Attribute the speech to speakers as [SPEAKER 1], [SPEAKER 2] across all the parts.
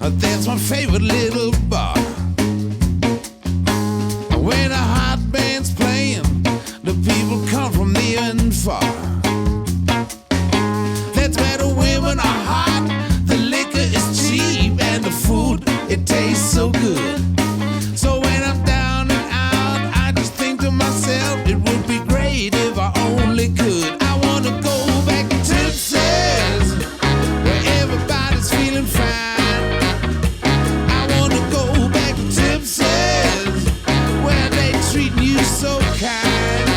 [SPEAKER 1] That's my favorite little bar. When a hot band's playing, the people come from near and far. That's where the women are hot, the liquor is cheap, and the food, it tastes so good. So when I'm down and out, I just think to myself, it would be great if I only could. I wanna go back to Texas, where everybody's feeling fine. I wanna go back to Texas, where they treat you so kind.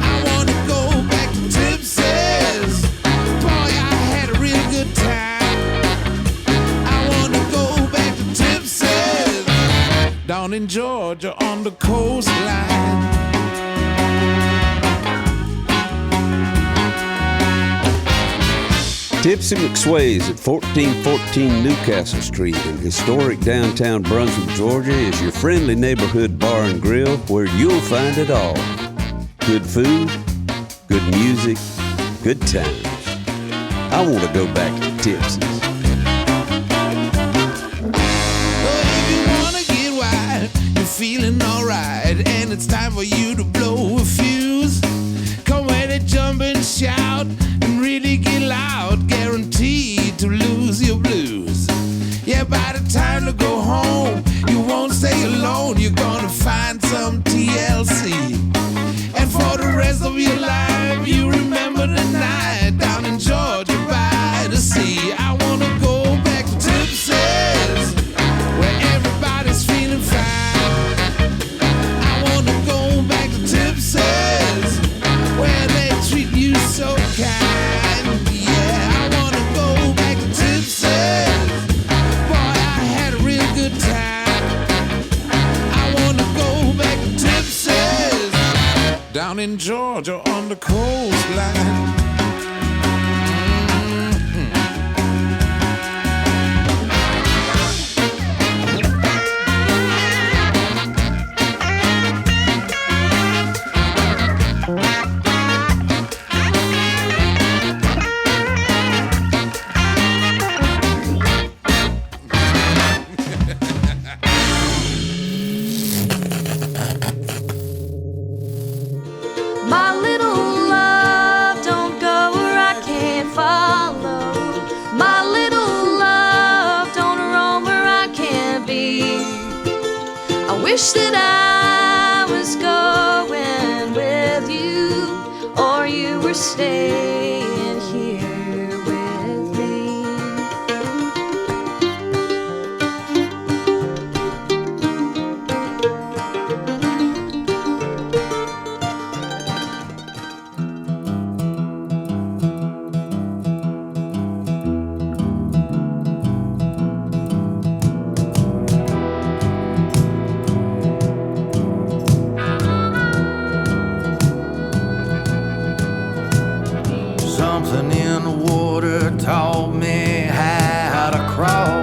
[SPEAKER 1] I wanna go back to Texas, boy, I had a real good time. I wanna go back to Texas, down in Georgia on the coastline.
[SPEAKER 2] Tipsy McSway's at 1414 Newcastle Street in historic downtown Brunswick, Georgia is your friendly neighborhood bar and grill where you'll find it all. Good food, good music, good times. I want to go back to Tipsy's.
[SPEAKER 1] Well, if you wanna get wild, you're feeling alright, and it's time for you to blow a fuse. Come ready, jump and shout, and really get loud, guaranteed to lose your blues. Yeah, by the time to go home, you won't stay alone, you're gonna find some TLC. And for the rest of your life, you remember the night down in Georgia by the sea. I wanna go back to Texas, where everybody's feeling fine. I wanna go back to Texas, where they treat you so kind. Yeah, I wanna go back to Texas, boy, I had a real good time. I wanna go back to Texas, down in Georgia on the coastline.
[SPEAKER 3] My little love, don't go where I can't follow. My little love, don't roam where I can't be. I wish that I was going with you, or you were staying here with me.
[SPEAKER 1] Something in the water taught me how to crawl.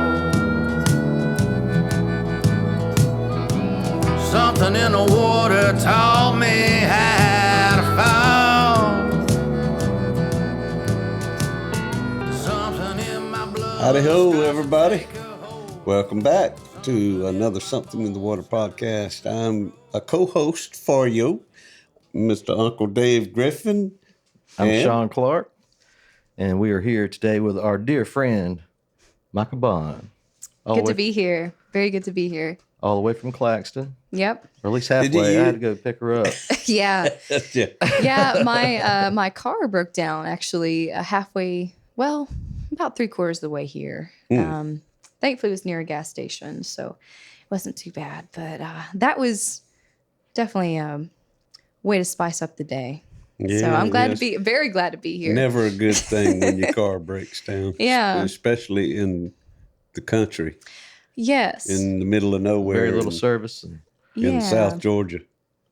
[SPEAKER 1] Something in the water taught me how to fall. Something in my blood.
[SPEAKER 2] Howdy ho, everybody. Welcome back to another Something in the Water podcast. I'm a co-host for you, Mr. Uncle Dave Griffin.
[SPEAKER 4] I'm Shawn Clark, and we are here today with our dear friend, Micah Bonn.
[SPEAKER 5] Good to be here. Very good to be here.
[SPEAKER 4] All the way from Claxton.
[SPEAKER 5] Yep.
[SPEAKER 4] Or at least halfway. I had to go pick her up.
[SPEAKER 5] Yeah.
[SPEAKER 2] Yeah.
[SPEAKER 5] Yeah, my car broke down actually halfway, well, about 3/4 of the way here. Thankfully, it was near a gas station, so it wasn't too bad. But that was definitely a way to spice up the day.
[SPEAKER 2] Yeah,
[SPEAKER 5] so I'm very glad to be here.
[SPEAKER 2] Never a good thing when your car breaks down.
[SPEAKER 5] Yeah.
[SPEAKER 2] Especially in the country.
[SPEAKER 5] Yes.
[SPEAKER 2] In the middle of nowhere.
[SPEAKER 4] Very little service. And
[SPEAKER 2] in South Georgia.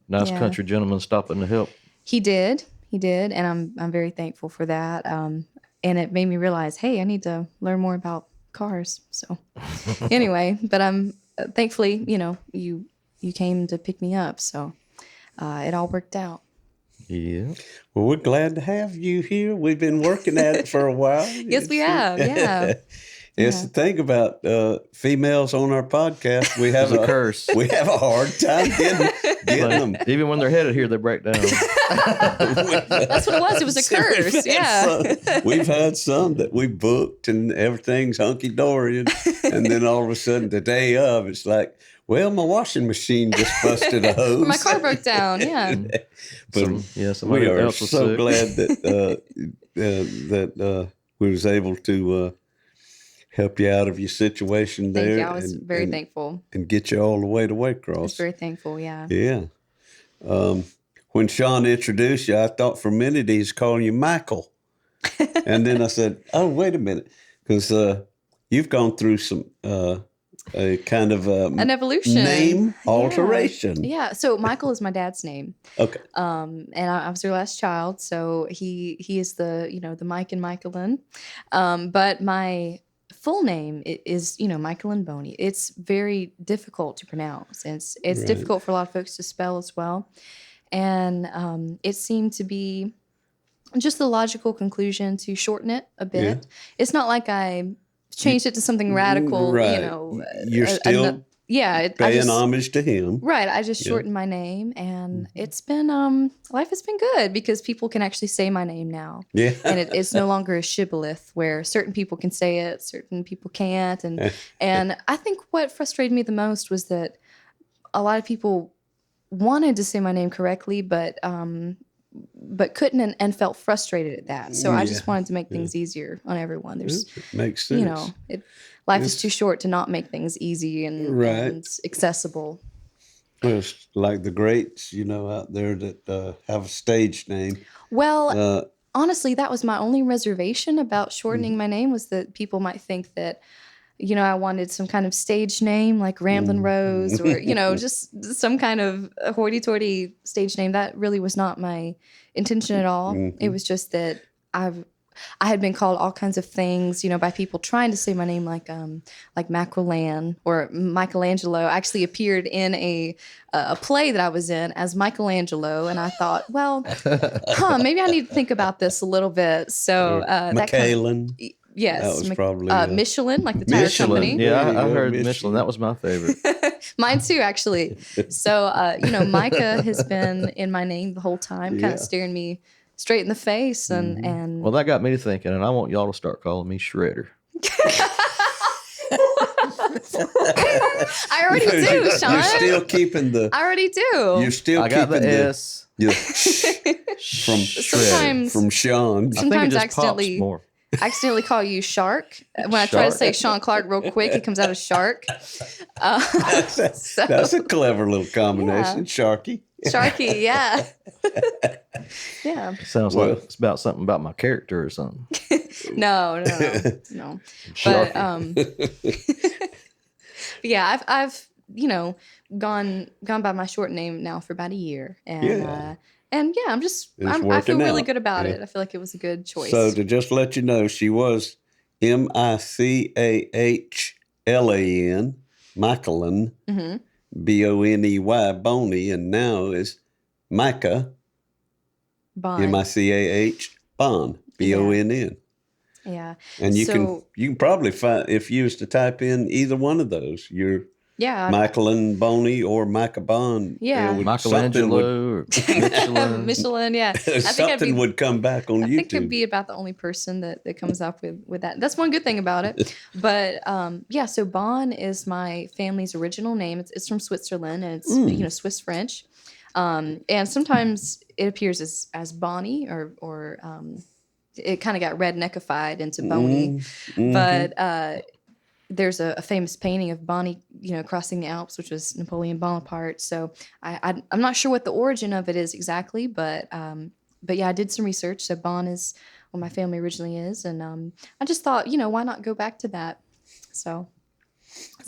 [SPEAKER 4] nice country gentleman stopping to help.
[SPEAKER 5] He did, and I'm very thankful for that. And it made me realize, hey, I need to learn more about cars. So anyway, but I'm thankfully, you came to pick me up, so it all worked out.
[SPEAKER 4] Yeah.
[SPEAKER 2] Well, we're glad to have you here. We've been working at it for a while.
[SPEAKER 5] Yes, we have. Yeah.
[SPEAKER 2] It's the thing about females on our podcast. We have
[SPEAKER 4] It's a curse.
[SPEAKER 2] We have a hard time getting them.
[SPEAKER 4] Even when they're headed here, they break down.
[SPEAKER 5] That's what it was. It was a curse. Yeah.
[SPEAKER 2] We've had some that we booked and everything's hunky dory, and then all of a sudden the day of, it's like, well, my washing machine just busted a hose.
[SPEAKER 5] My car broke down. Yeah.
[SPEAKER 2] But we are so glad that we was able to help you out of your situation there.
[SPEAKER 5] Thank you. I was very thankful.
[SPEAKER 2] And get you all the way to Waycross.
[SPEAKER 5] I was very thankful, yeah.
[SPEAKER 2] Yeah. When Shawn introduced you, I thought for a minute he's calling you Michael. And then I said, oh, wait a minute. Because you've gone through some... a kind of
[SPEAKER 5] an evolution,
[SPEAKER 2] name alteration.
[SPEAKER 5] Yeah. So Michael is my dad's name.
[SPEAKER 2] Okay.
[SPEAKER 5] And I was their last child, so he is the the Mike and Michaelin. But my full name is Michaelin Boney. It's very difficult to pronounce, and it's difficult for a lot of folks to spell as well. And it seemed to be just the logical conclusion to shorten it a bit. Yeah. It's not like I changed it to something radical,
[SPEAKER 2] right. You're still paying homage to him.
[SPEAKER 5] Right. I just shortened my name, and it's been, life has been good because people can actually say my name now. Yeah. And it's no longer a shibboleth where certain people can say it, certain people can't. And I think what frustrated me the most was that a lot of people wanted to say my name correctly, but couldn't and felt frustrated at that. So I just wanted to make things easier on everyone. It
[SPEAKER 2] makes sense.
[SPEAKER 5] Life is too short to not make things easy and accessible.
[SPEAKER 2] Well, it's like the greats, out there that have a stage name.
[SPEAKER 5] Well, honestly, that was my only reservation about shortening my name, was that people might think that I wanted some kind of stage name like Ramblin' Rose or, just some kind of hoity-toity stage name. That really was not my intention at all. Mm-hmm. It was just that I had been called all kinds of things, by people trying to say my name, like Macrolan or Michelangelo. I actually appeared in a play that I was in as Michelangelo, and I thought, well, maybe I need to think about this a little bit. So
[SPEAKER 2] Macallan.
[SPEAKER 5] Yes.
[SPEAKER 2] That was probably...
[SPEAKER 5] Michelin, like the tire company.
[SPEAKER 4] Yeah, I heard Michelin. That was my favorite.
[SPEAKER 5] Mine too, actually. So, Micah has been in my name the whole time, kind of staring me straight in the face. And
[SPEAKER 4] Well, that got me to thinking, and I want y'all to start calling me Shredder.
[SPEAKER 5] I already do, Shawn.
[SPEAKER 2] You're still keeping the...
[SPEAKER 5] I already do.
[SPEAKER 2] You're still
[SPEAKER 4] I got
[SPEAKER 2] keeping
[SPEAKER 4] the S.
[SPEAKER 2] From Shredder. From Shawn.
[SPEAKER 5] Sometimes accidentally call you Shark. When I try to say Sean Clark real quick, it comes out as Shark.
[SPEAKER 2] That's a clever little combination. Sharky.
[SPEAKER 5] Sharky, yeah. Yeah.
[SPEAKER 4] Sounds like it's about something about my character or something.
[SPEAKER 5] No. But yeah, I've gone by my short name now for about a year, and I feel really good about it. I feel like it was a good choice.
[SPEAKER 2] So to just let you know, she was Michahln, Michaelin, Boney, Boney, and now is Micah
[SPEAKER 5] Bonn.
[SPEAKER 2] Micah Bonn, Bonn.
[SPEAKER 5] Yeah.
[SPEAKER 2] And you can probably find, if you was to type in either one of those, you're Michaelin Boney or Micah Bonn.
[SPEAKER 5] Yeah.
[SPEAKER 4] Michelangelo or Michelin.
[SPEAKER 5] Michelin, yeah.
[SPEAKER 2] Something would come back on YouTube.
[SPEAKER 5] I think I'd be about the only person that comes up with that. That's one good thing about it. But so Bonn is my family's original name. It's from Switzerland, and it's Swiss French. And sometimes it appears as Bonnie or it kind of got redneckified into Boney. But there's a famous painting of Bonnie, crossing the Alps, which was Napoleon Bonaparte. So I'm not sure what the origin of it is exactly, but yeah, I did some research. So Bonn is what my family originally is, and I just thought, why not go back to that? So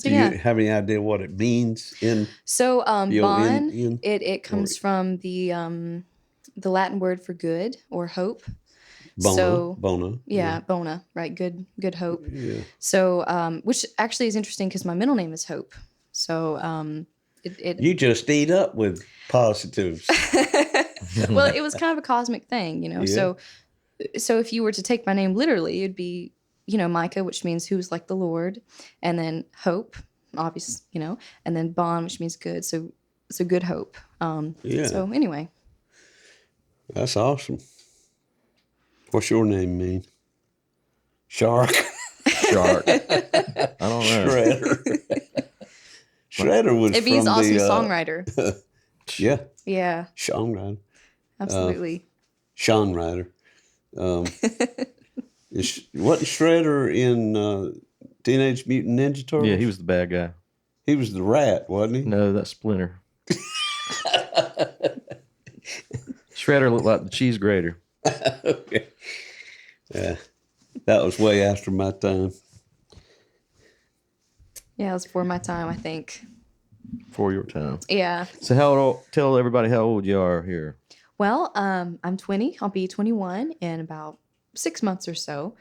[SPEAKER 2] Do you have any idea what it means in?
[SPEAKER 5] So Bonn, it comes from the Latin word for good or hope.
[SPEAKER 2] Bona.
[SPEAKER 5] Yeah, bona, right? Good hope.
[SPEAKER 2] Yeah.
[SPEAKER 5] So, which actually is interesting because my middle name is Hope. So,
[SPEAKER 2] you just eat up with positives.
[SPEAKER 5] Well, it was kind of a cosmic thing, Yeah. So if you were to take my name literally, it'd be Micah, which means who's like the Lord, and then hope, obvious, and then Bonn, which means good. So good hope.
[SPEAKER 2] Yeah.
[SPEAKER 5] So anyway.
[SPEAKER 2] That's awesome. What's your name mean? Shark.
[SPEAKER 4] Shark. I don't know.
[SPEAKER 2] Shredder. Shredder was
[SPEAKER 5] It means
[SPEAKER 2] from
[SPEAKER 5] awesome
[SPEAKER 2] the,
[SPEAKER 5] songwriter.
[SPEAKER 2] Yeah.
[SPEAKER 5] Yeah,
[SPEAKER 2] Songwriter.
[SPEAKER 5] absolutely.
[SPEAKER 2] Songwriter. Wasn't Shredder in Teenage Mutant Ninja Turtles?
[SPEAKER 4] Yeah, he was the bad guy.
[SPEAKER 2] He was the rat, wasn't he?
[SPEAKER 4] No, that's Splinter. Shredder looked like the cheese grater.
[SPEAKER 2] Okay. Yeah. That was way after my time.
[SPEAKER 5] Yeah, it was before my time, I think.
[SPEAKER 4] For your time.
[SPEAKER 5] Yeah.
[SPEAKER 4] So tell everybody how old you are here.
[SPEAKER 5] Well, I'm 20. I'll be 21 in about 6 months or so.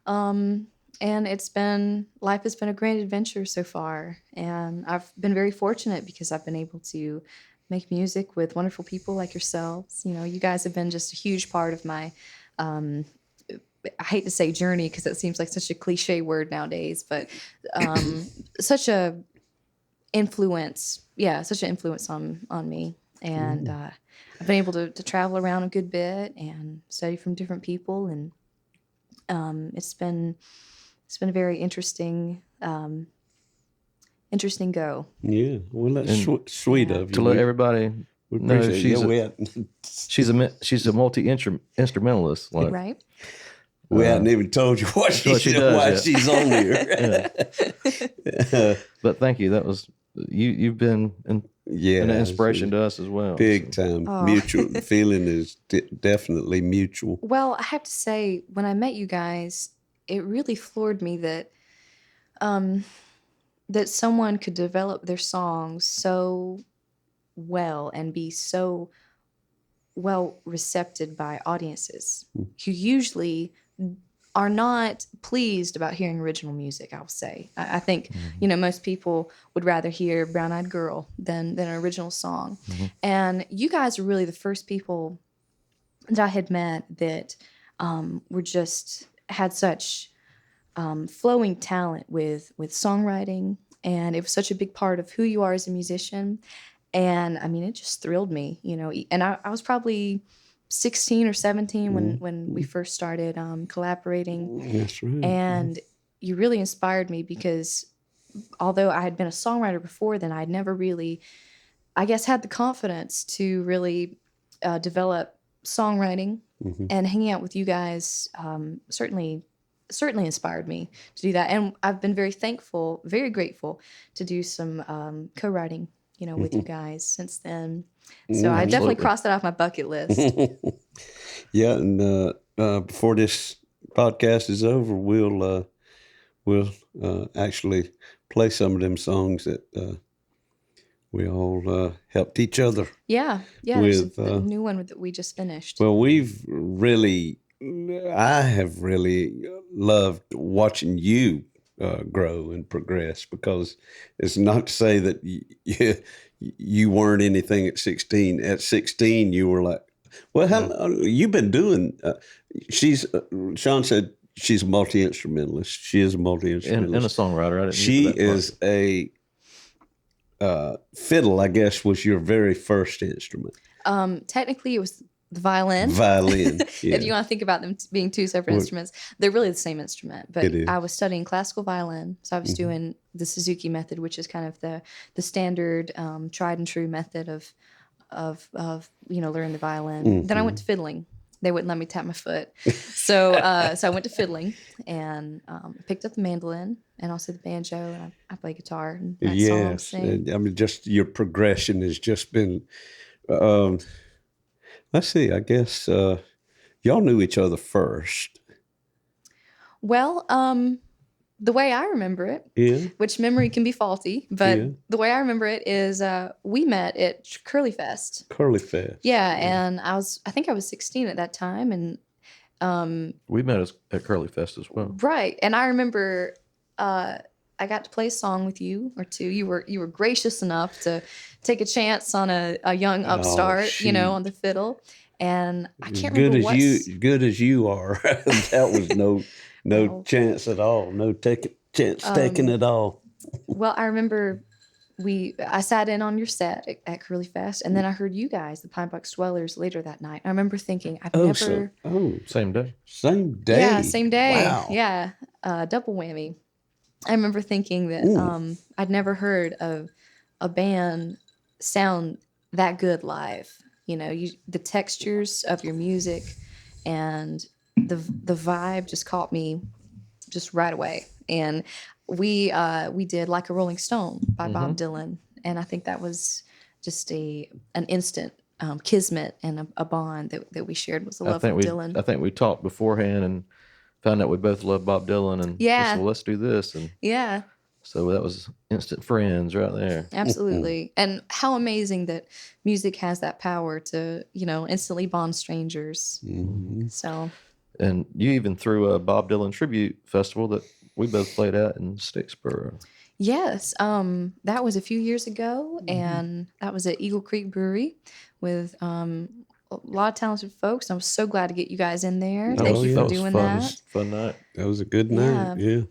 [SPEAKER 5] And life has been a great adventure so far. And I've been very fortunate because I've been able to make music with wonderful people like yourselves. You guys have been just a huge part of my, I hate to say journey because it seems like such a cliche word nowadays, but such an influence on me. And I've been able to travel around a good bit and study from different people. And it's been a very interesting go.
[SPEAKER 2] Yeah. Well, that's sweet of you.
[SPEAKER 4] To let everybody
[SPEAKER 2] we
[SPEAKER 4] know,
[SPEAKER 2] appreciate
[SPEAKER 4] she's a multi-instrumentalist. Like,
[SPEAKER 5] Right?
[SPEAKER 2] We hadn't even told you what she
[SPEAKER 4] does,
[SPEAKER 2] why
[SPEAKER 4] yeah.
[SPEAKER 2] she's on here.
[SPEAKER 4] But thank you. That was you've been an inspiration to us as well.
[SPEAKER 2] Big time.
[SPEAKER 5] Oh.
[SPEAKER 2] Mutual. The feeling is definitely mutual.
[SPEAKER 5] Well, I have to say, when I met you guys, it really floored me that that someone could develop their songs so well and be so well received by audiences who usually are not pleased about hearing original music, I will say. I think, most people would rather hear Brown Eyed Girl than an original song. Mm-hmm. And you guys were really the first people that I had met that were just had such flowing talent with songwriting. And it was such a big part of who you are as a musician. And I mean, it just thrilled me, and I was probably 16 or 17 when we first started collaborating.
[SPEAKER 2] That's right.
[SPEAKER 5] And you really inspired me because although I had been a songwriter before then, I had never really, I guess, had the confidence to really develop songwriting. Mm-hmm. And hanging out with you guys certainly inspired me to do that. And I've been very thankful, very grateful to do some co-writing, with you guys since then. So I definitely crossed that off my bucket list.
[SPEAKER 2] Yeah, and before this podcast is over, we'll actually play some of them songs that we all helped each other.
[SPEAKER 5] Yeah. There's a new one that we just finished.
[SPEAKER 2] Well, I have really loved watching you grow and progress, because it's not to say that you weren't anything at 16. At 16, you were like, well, you've been doing, Shawn said she's a multi-instrumentalist. She is a multi-instrumentalist.
[SPEAKER 4] And a songwriter.
[SPEAKER 2] She is a fiddle, I guess, was your very first instrument.
[SPEAKER 5] Technically, it was the violin.
[SPEAKER 2] Yeah.
[SPEAKER 5] If you want to think about them being two separate instruments, they're really the same instrument. But I was studying classical violin, so I was doing the Suzuki method, which is kind of the standard, tried and true method of learning the violin. Mm-hmm. Then I went to fiddling. They wouldn't let me tap my foot, so I went to fiddling and picked up the mandolin and also the banjo, and I play guitar and
[SPEAKER 2] yes,
[SPEAKER 5] sing.
[SPEAKER 2] I mean, just your progression has just been. Let's see. I guess y'all knew each other first.
[SPEAKER 5] Well, the way I remember it, which memory can be faulty, but the way I remember it is we met at Curly Fest. Yeah, and I think I was 16 at that time, and
[SPEAKER 4] we met at Curly Fest as well.
[SPEAKER 5] Right, and I remember I got to play a song with you or two. You were gracious enough to take a chance on a young upstart, on the fiddle. And I can't remember
[SPEAKER 2] good as you are. That was No chance at all. No chance taking at all.
[SPEAKER 5] Well, I remember I sat in on your set at Curly Fest, and then I heard you guys, the Pine Box Dwellers, later that night. I remember thinking, I've never.
[SPEAKER 4] Same day.
[SPEAKER 2] Same day.
[SPEAKER 5] Yeah, same day.
[SPEAKER 2] Wow.
[SPEAKER 5] Yeah, double whammy. I remember thinking that I'd never heard of a band sound that good live. You know, the textures of your music and the vibe just caught me just right away. And we did Like a Rolling Stone by Bob Dylan, and I think that was just an instant kismet and a bond that we shared was the love of Dylan.
[SPEAKER 4] I think we talked beforehand and found out we both love Bob Dylan, and
[SPEAKER 5] yeah,
[SPEAKER 4] said, well, let's do this, and
[SPEAKER 5] yeah.
[SPEAKER 4] So that was instant friends right there.
[SPEAKER 5] Absolutely. And how amazing that music has that power to, instantly bond strangers.
[SPEAKER 2] Mm-hmm.
[SPEAKER 5] So.
[SPEAKER 4] And you even threw a Bob Dylan tribute festival that we both played at in Sticksboro.
[SPEAKER 5] Yes. That was a few years ago, and that was at Eagle Creek Brewery with a lot of talented folks. I was so glad to get you guys in there. Thank you for doing that.
[SPEAKER 4] It was a fun night.
[SPEAKER 2] That was a good night. Yeah.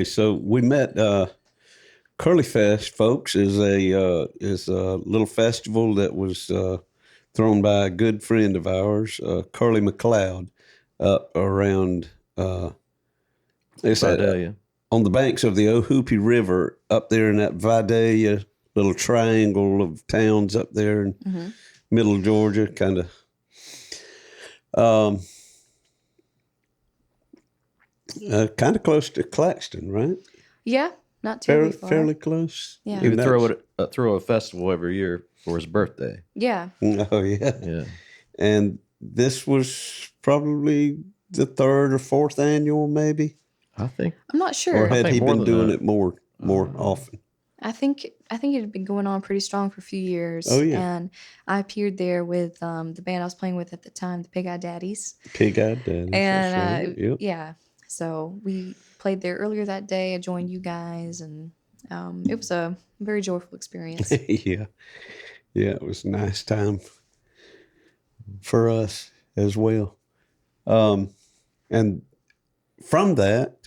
[SPEAKER 2] So we met Curly Fest, folks, is a little festival that was thrown by a good friend of ours, Curly McLeod, around
[SPEAKER 4] Vidalia.
[SPEAKER 2] On the banks of the Ohoopee River, up there in that Vidalia little triangle of towns up there in middle Georgia, kind of. Kind of close to Claxton, right?
[SPEAKER 5] Yeah, not too far.
[SPEAKER 2] Fairly close.
[SPEAKER 5] Yeah.
[SPEAKER 4] He would throw a festival every year for his birthday.
[SPEAKER 5] Yeah.
[SPEAKER 2] Oh, yeah.
[SPEAKER 4] Yeah.
[SPEAKER 2] And this was probably the third or fourth annual, maybe?
[SPEAKER 4] I think.
[SPEAKER 5] I'm not sure.
[SPEAKER 2] Or had he been doing it more often?
[SPEAKER 5] I think it had been going on pretty strong for a few years.
[SPEAKER 2] Oh, yeah.
[SPEAKER 5] And I appeared there with the band I was playing with at the time, the Pig Eye Daddies.
[SPEAKER 2] Pig Eye Daddies.
[SPEAKER 5] And
[SPEAKER 2] right. Yep.
[SPEAKER 5] yeah, so we played there earlier that day. I joined you guys, and it was a very joyful experience.
[SPEAKER 2] Yeah, it was a nice time for us as well. And from that,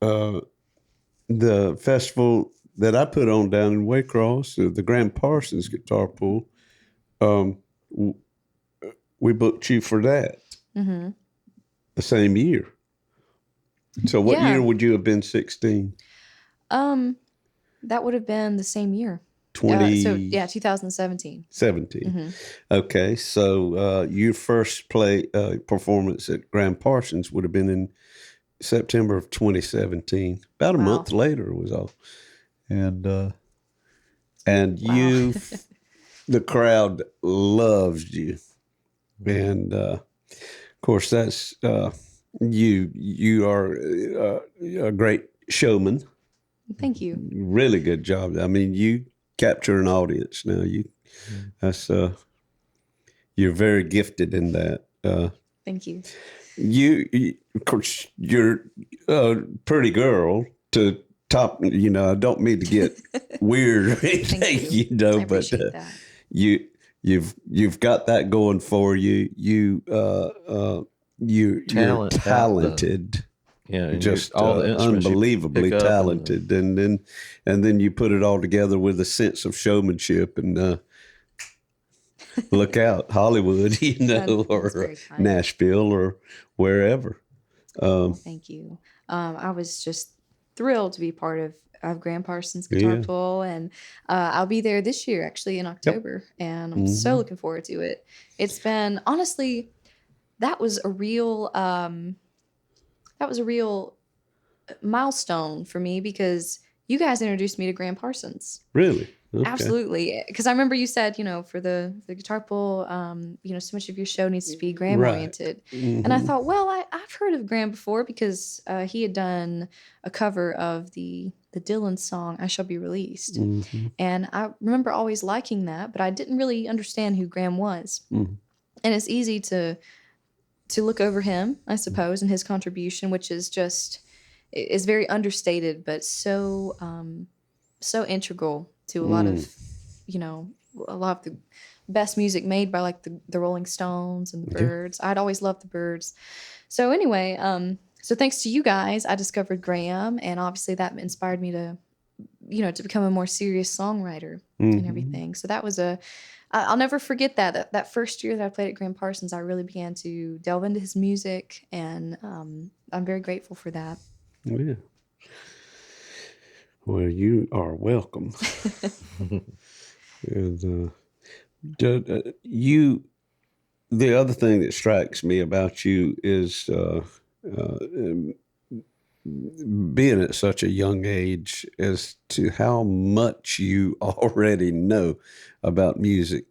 [SPEAKER 2] the festival that I put on down in Waycross, the Grand Parsons Guitar Pool, we booked you for that the same year. So what year would you have been 16?
[SPEAKER 5] That would have been the same year. 2017.
[SPEAKER 2] 17. Okay, so your first performance at Grand Parsons would have been in September of 2017. About a month later it was all. And you, the crowd loves you. And of course that's you are a great showman.
[SPEAKER 5] Thank you.
[SPEAKER 2] Really good job. I mean, you capture an audience now. You're very gifted in that.
[SPEAKER 5] Thank you.
[SPEAKER 2] You, of course, you're a pretty girl to top. I don't mean to get weird or anything,
[SPEAKER 5] I appreciate that.
[SPEAKER 2] You've got that going for you. You're talented.
[SPEAKER 4] Yeah,
[SPEAKER 2] just
[SPEAKER 4] all the
[SPEAKER 2] unbelievably talented, and then you put it all together with a sense of showmanship, and look out, Hollywood, or Nashville, or wherever.
[SPEAKER 5] Thank you. I was just thrilled to be part of Grand Parsons Guitar Pool, and I'll be there this year, actually, in October, and I'm so looking forward to it. It's been, honestly, that was a real milestone for me, because you guys introduced me to Grand Parsons.
[SPEAKER 2] Really? Okay.
[SPEAKER 5] Absolutely. Because I remember you said, for the guitar pool, so much of your show needs to be Graham oriented. And I thought, well, I've heard of Graham before, because he had done a cover of the Dylan song, I Shall Be Released. And I remember always liking that, but I didn't really understand who Graham was. And it's easy to look over him, I suppose, and his contribution, which is very understated, but so integral to a lot of the best music made by like the Rolling Stones and the Byrds. I'd always loved the Byrds. So anyway, so thanks to you guys, I discovered Graham, and obviously that inspired me to, to become a more serious songwriter and everything. So that was I'll never forget that first year that I played at Graham Parsons, I really began to delve into his music, and I'm very grateful for that.
[SPEAKER 2] Yeah. Well, you are welcome. And the other thing that strikes me about you is being at such a young age as to how much you already know about music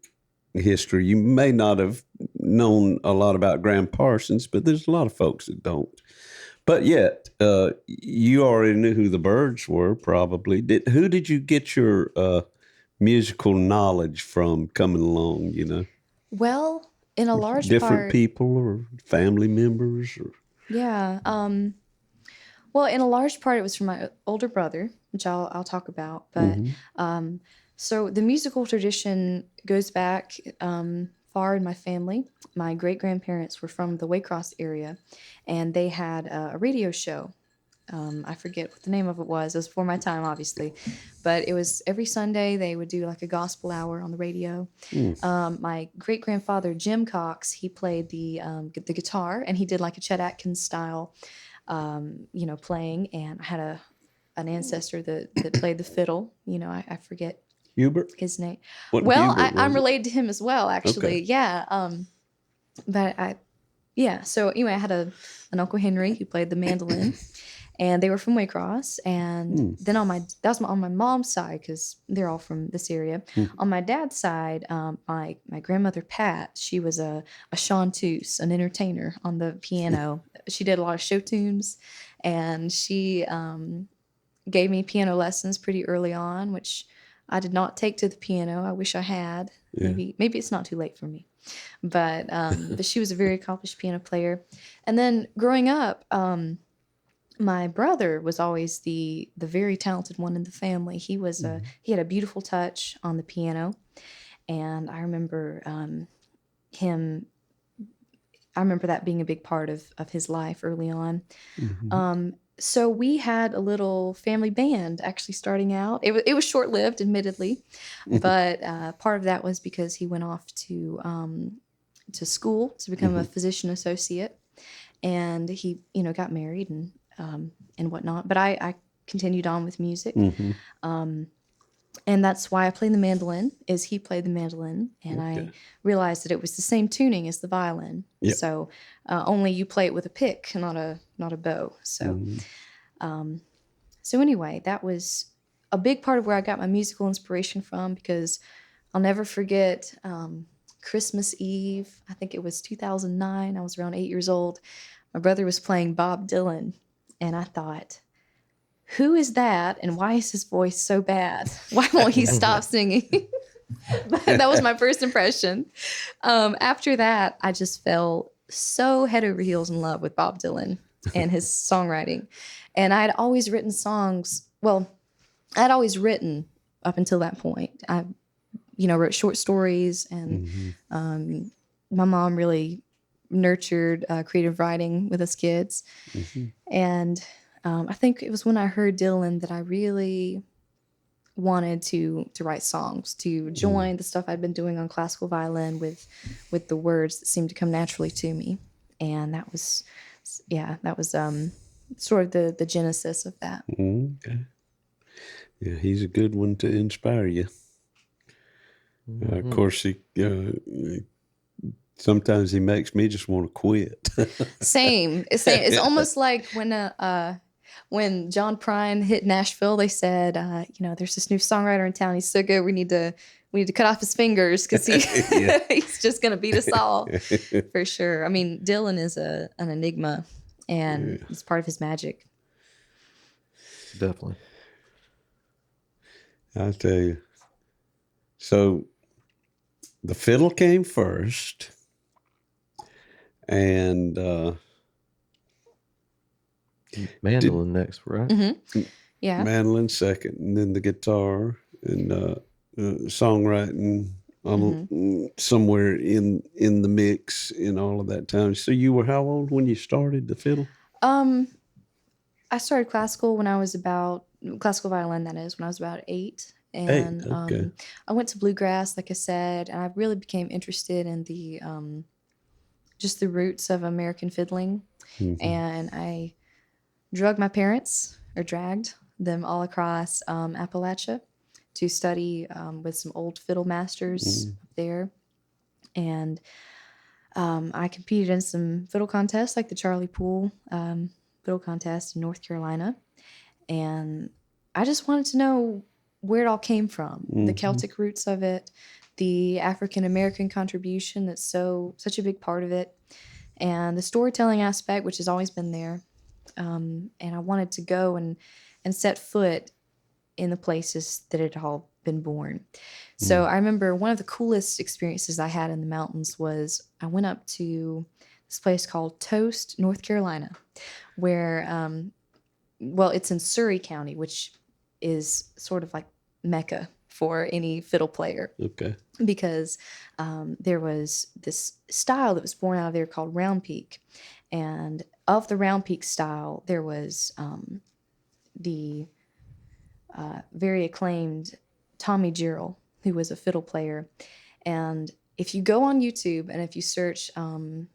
[SPEAKER 2] history. You may not have known a lot about Graham Parsons, but there's a lot of folks that don't. But yet, you already knew who the Byrds were, probably. Who did you get your musical knowledge from coming along,
[SPEAKER 5] Well, in a large
[SPEAKER 2] different
[SPEAKER 5] part...
[SPEAKER 2] people or family members? Or...
[SPEAKER 5] Yeah. Well, in a large part, it was from my older brother, which I'll talk about. But so the musical tradition goes back far in my family. My great-grandparents were from the Waycross area, and they had a radio show. I forget what the name of it was. It was before my time, obviously. But it was every Sunday they would do like a gospel hour on the radio. My great-grandfather, Jim Cox, he played the guitar, and he did like a Chet Atkins style playing. And I had an ancestor that played the fiddle. I forget
[SPEAKER 2] Hubert?
[SPEAKER 5] his name.
[SPEAKER 2] What
[SPEAKER 5] Well,
[SPEAKER 2] Hubert
[SPEAKER 5] I'm
[SPEAKER 2] was it?
[SPEAKER 5] related to him as well, actually.
[SPEAKER 2] Okay.
[SPEAKER 5] Yeah. So anyway, I had an Uncle Henry who played the mandolin, and they were from Waycross. And then on my mom's side, because they're all from this area. On my dad's side, my grandmother Pat, she was a chanteuse, an entertainer on the piano. She did a lot of show tunes, and she gave me piano lessons pretty early on, which I did not take to the piano. I wish I had.
[SPEAKER 2] Yeah.
[SPEAKER 5] Maybe it's not too late for me. But she was a very accomplished piano player. And then growing up, my brother was always the very talented one in the family. He was he had a beautiful touch on the piano, and I remember that being a big part of his life early on. So we had a little family band actually starting out. It was short-lived, admittedly, but part of that was because he went off to school to become a physician associate, and he got married and whatnot. But I continued on with music, and that's why I played the mandolin. Is he played the mandolin, and I realized that it was the same tuning as the violin.
[SPEAKER 2] Yep.
[SPEAKER 5] So only you play it with a pick, not a bow. So so anyway, that was a big part of where I got my musical inspiration from, because I'll never forget Christmas Eve. I think it was 2009. I was around 8 years old. My brother was playing Bob Dylan, and I thought, who is that, and why is his voice so bad? Why won't he stop singing? That was my first impression. After that, I just fell so head over heels in love with Bob Dylan and his songwriting. And I had always written songs. Well, I'd always written up until that point. I, wrote short stories, and my mom really nurtured creative writing with us kids. And I think it was when I heard Dylan that I really wanted to write songs, to join the stuff I'd been doing on classical violin with the words that seemed to come naturally to me. And that was sort of the genesis of that.
[SPEAKER 2] Okay. Yeah, he's a good one to inspire you. Of course, sometimes he makes me just want to quit.
[SPEAKER 5] Same. It's almost like when John Prine hit Nashville, they said, there's this new songwriter in town. He's so good, we need to cut off his fingers, because he's just going to beat us all, for sure. I mean, Dylan is an enigma, and it's part of his magic.
[SPEAKER 4] Definitely.
[SPEAKER 2] I'll tell you. So the fiddle came first, and
[SPEAKER 4] mandolin next, right?
[SPEAKER 5] Yeah.
[SPEAKER 2] mandolin second, and then the guitar, and songwriting somewhere in the mix in all of that time. So you were how old when you started the fiddle?
[SPEAKER 5] I started classical classical violin, that is, when I was about 8. And
[SPEAKER 2] Okay.
[SPEAKER 5] I went to bluegrass, like I said, and I really became interested in the just the roots of American fiddling. And I dragged them all across Appalachia to study with some old fiddle masters up there. And I competed in some fiddle contests, like the Charlie Poole fiddle contest in North Carolina. And I just wanted to know where it all came from, the Celtic roots of it, the African American contribution that's such a big part of it, and the storytelling aspect, which has always been there. And I wanted to go and set foot in the places that had all been born. So I remember one of the coolest experiences I had in the mountains was I went up to this place called Toast, North Carolina, where, it's in Surrey County, which is sort of like Mecca for any fiddle player.
[SPEAKER 2] Okay.
[SPEAKER 5] Because there was this style that was born out of there called round peak. And of the round peak style, there was the very acclaimed Tommy Jarrell, who was a fiddle player. And if you go on YouTube and if you search Alan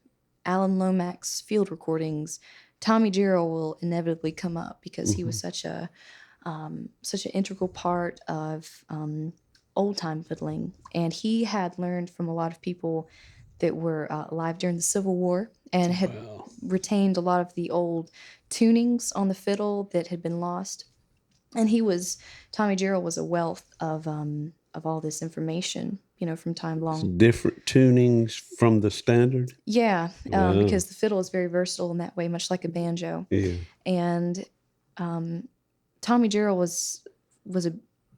[SPEAKER 5] Lomax's field recordings, Tommy Jarrell will inevitably come up because he was such an integral part of old time fiddling. And he had learned from a lot of people that were alive during the Civil War and had retained a lot of the old tunings on the fiddle that had been lost. And Tommy Jarrell was a wealth of all this information, from time long.
[SPEAKER 2] So different tunings from the standard?
[SPEAKER 5] Yeah, because the fiddle is very versatile in that way, much like a banjo.
[SPEAKER 2] Yeah.
[SPEAKER 5] And Tommy Jarrell was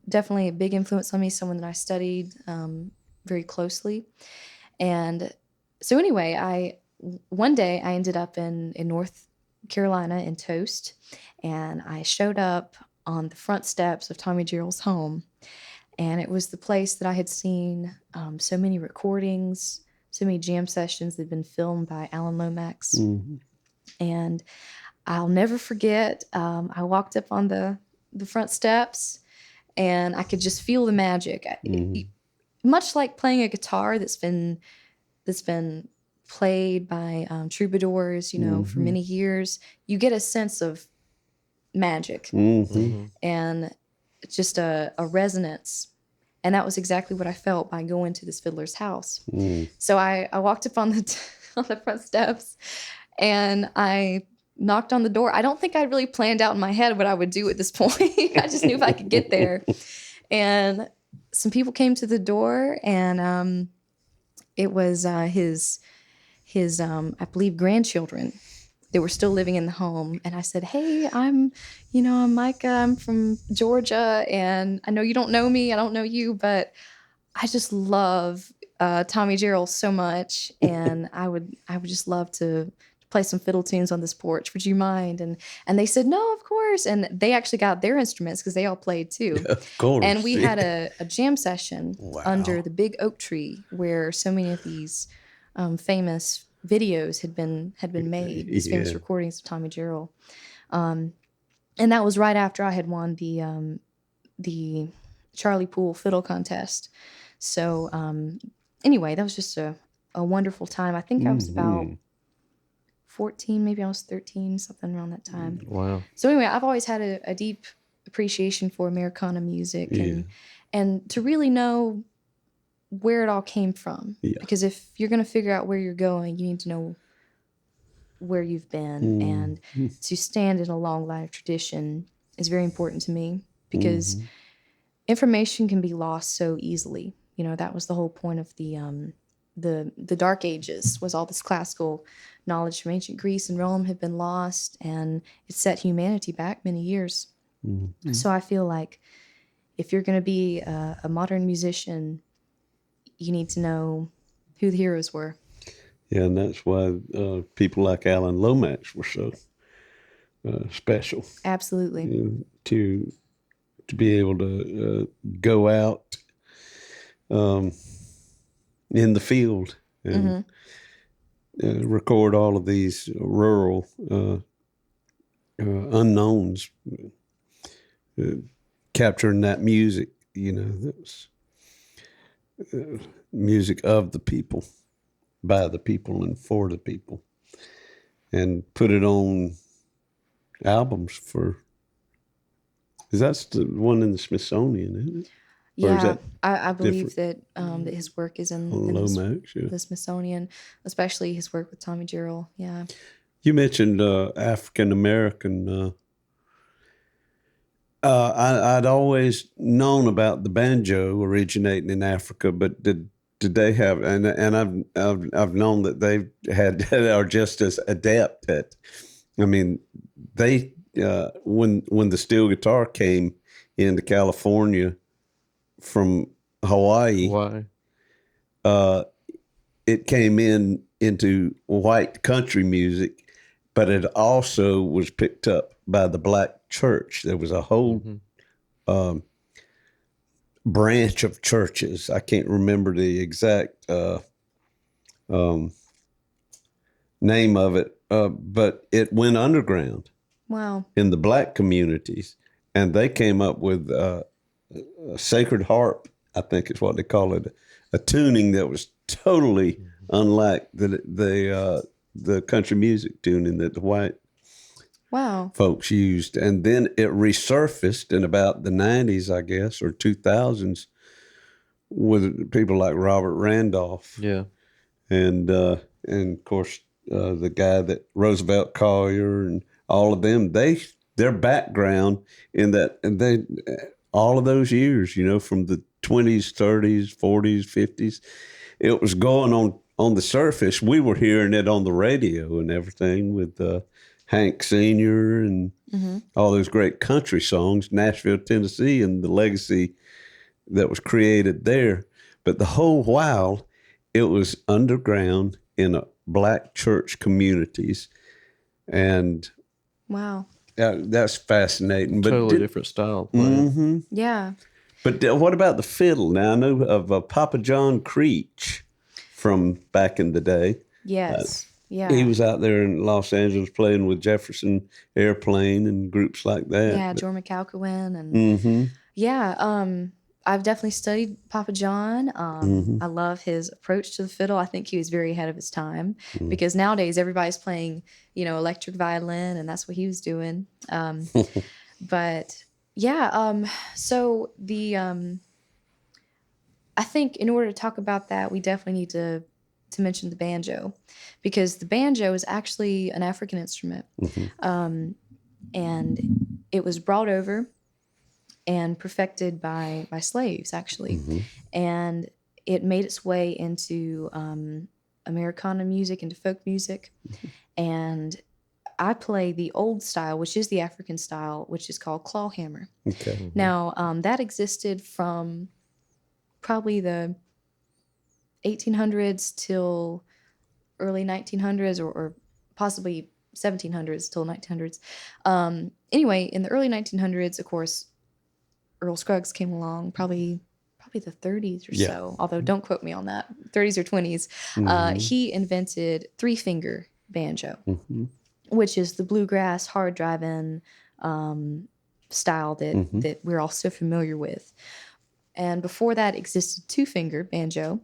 [SPEAKER 5] definitely a big influence on me, someone that I studied very closely. And so anyway, one day I ended up in North Carolina in Toast, and I showed up on the front steps of Tommy Jarrell's home. And it was the place that I had seen so many recordings, so many jam sessions that had been filmed by Alan Lomax. And I'll never forget, I walked up on the front steps and I could just feel the magic. Much like playing a guitar that's been played by troubadours, for many years, you get a sense of magic and just a resonance. And that was exactly what I felt by going to this fiddler's house. So I walked up on the front steps and I knocked on the door. I don't think I'd really planned out in my head what I would do at this point. I just knew if I could get there. And some people came to the door, and it was his I believe grandchildren. They were still living in the home. And I said, "Hey, I'm Micah. I'm from Georgia. And I know you don't know me. I don't know you, but I just love Tommy Jarrell so much. And I would just love to play some fiddle tunes on this porch. Would you mind?" And they said, "No, of course." And they actually got their instruments because they all played too.
[SPEAKER 2] Yeah, of course.
[SPEAKER 5] And we had a jam session under the big oak tree where so many of these famous videos had been made, these famous recordings of Tommy Jarrell. And that was right after I had won the Charlie Poole fiddle contest. So anyway, that was just a wonderful time. I think I was about 14, maybe I was 13, something around that time.
[SPEAKER 4] Wow.
[SPEAKER 5] So anyway, I've always had a deep appreciation for Americana music and to really know where it all came from. Because if you're going to figure out where you're going, you need to know where you've been. And to stand in a long line of tradition is very important to me because information can be lost so easily. That was the whole point of the Dark Ages, was all this classical knowledge from ancient Greece and Rome had been lost, and it set humanity back many years. So I feel like if you're going to be a modern musician, you need to know who the heroes were.
[SPEAKER 2] Yeah, and that's why people like Alan Lomax were so special.
[SPEAKER 5] Absolutely.
[SPEAKER 2] To be able to go out in the field and record all of these rural unknowns, capturing that music, that was music of the people, by the people, and for the people, and put it on albums for. Is that the one in the Smithsonian, isn't it?
[SPEAKER 5] Yeah, I believe that his work is in
[SPEAKER 2] Lomax,
[SPEAKER 5] the Smithsonian, especially his work with Tommy Jarrell. Yeah.
[SPEAKER 2] You mentioned African American. I'd always known about the banjo originating in Africa, but did they have? And I've known that they are just as adept at. I mean, they when the steel guitar came into California from Hawaii, it came into white country music, but it also was picked up by the black church. There was a whole branch of churches. I can't remember the exact name of it, but it went underground.
[SPEAKER 5] Wow.
[SPEAKER 2] In the black communities, and they came up with a sacred harp, I think is what they call it, a tuning that was totally unlike the country music tuning that the white folks used. And then it resurfaced in about the 90s, I guess, or 2000s with people like Robert Randolph.
[SPEAKER 4] Yeah.
[SPEAKER 2] And of course, the guy that Roosevelt Collier and all of them, their background in that, and they, all of those years, from the 20s, 30s, 40s, 50s, it was going on the surface. We were hearing it on the radio and everything with Hank Sr. and all those great country songs, Nashville, Tennessee, and the legacy that was created there. But the whole while, it was underground in a black church communities. And
[SPEAKER 5] wow,
[SPEAKER 2] that's fascinating. But
[SPEAKER 4] totally different style.
[SPEAKER 5] Yeah.
[SPEAKER 2] But what about the fiddle? Now I know of Papa John Creech from back in the day.
[SPEAKER 5] Yes. Yeah.
[SPEAKER 2] He was out there in Los Angeles playing with Jefferson Airplane and groups like that.
[SPEAKER 5] Yeah, Jorma Calcoen and I've definitely studied Papa John. I love his approach to the fiddle. I think he was very ahead of his time because nowadays everybody's playing, electric violin, and that's what he was doing. But yeah, so the I think in order to talk about that, we definitely need to mention the banjo, because the banjo is actually an African instrument, and it was brought over and perfected by slaves, actually. And it made its way into Americana music, into folk music. And I play the old style, which is the African style, which is called clawhammer.
[SPEAKER 2] Okay.
[SPEAKER 5] Now, that existed from probably the 1800s till early 1900s, or possibly 1700s till 1900s. Anyway, in the early 1900s, of course, Earl Scruggs came along, probably the 30s or so, although don't quote me on that, 30s or 20s. He invented three-finger banjo, which is the bluegrass, hard drive-in style that we're all so familiar with. And before that existed two-finger banjo,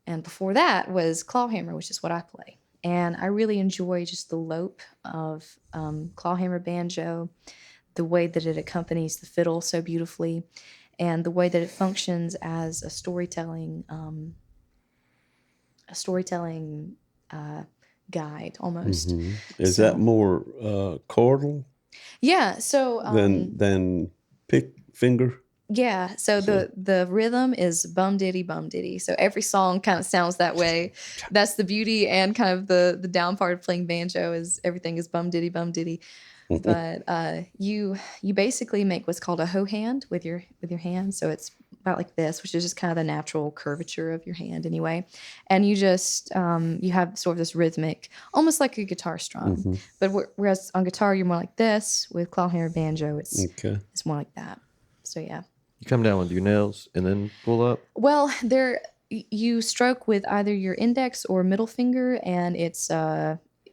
[SPEAKER 5] and before that was clawhammer, which is what I play. And I really enjoy just the lope of clawhammer banjo, the way that it accompanies the fiddle so beautifully, and the way that it functions as a storytelling guide almost.
[SPEAKER 2] Is that more chordal?
[SPEAKER 5] Yeah. So
[SPEAKER 2] than pick finger.
[SPEAKER 5] Yeah. So the rhythm is bum diddy bum diddy. So every song kind of sounds that way. That's the beauty, and kind of the down part of playing banjo is everything is bum diddy bum diddy. But you basically make what's called a hoe hand with your hand. So it's about like this, which is just kind of the natural curvature of your hand anyway. And you just you have sort of this rhythmic, almost like a guitar strum. But whereas on guitar you're more like this, with clawhammer banjo it's more like that. So yeah.
[SPEAKER 4] You come down with your nails and then pull up?
[SPEAKER 5] Well, you stroke with either your index or middle finger, and it's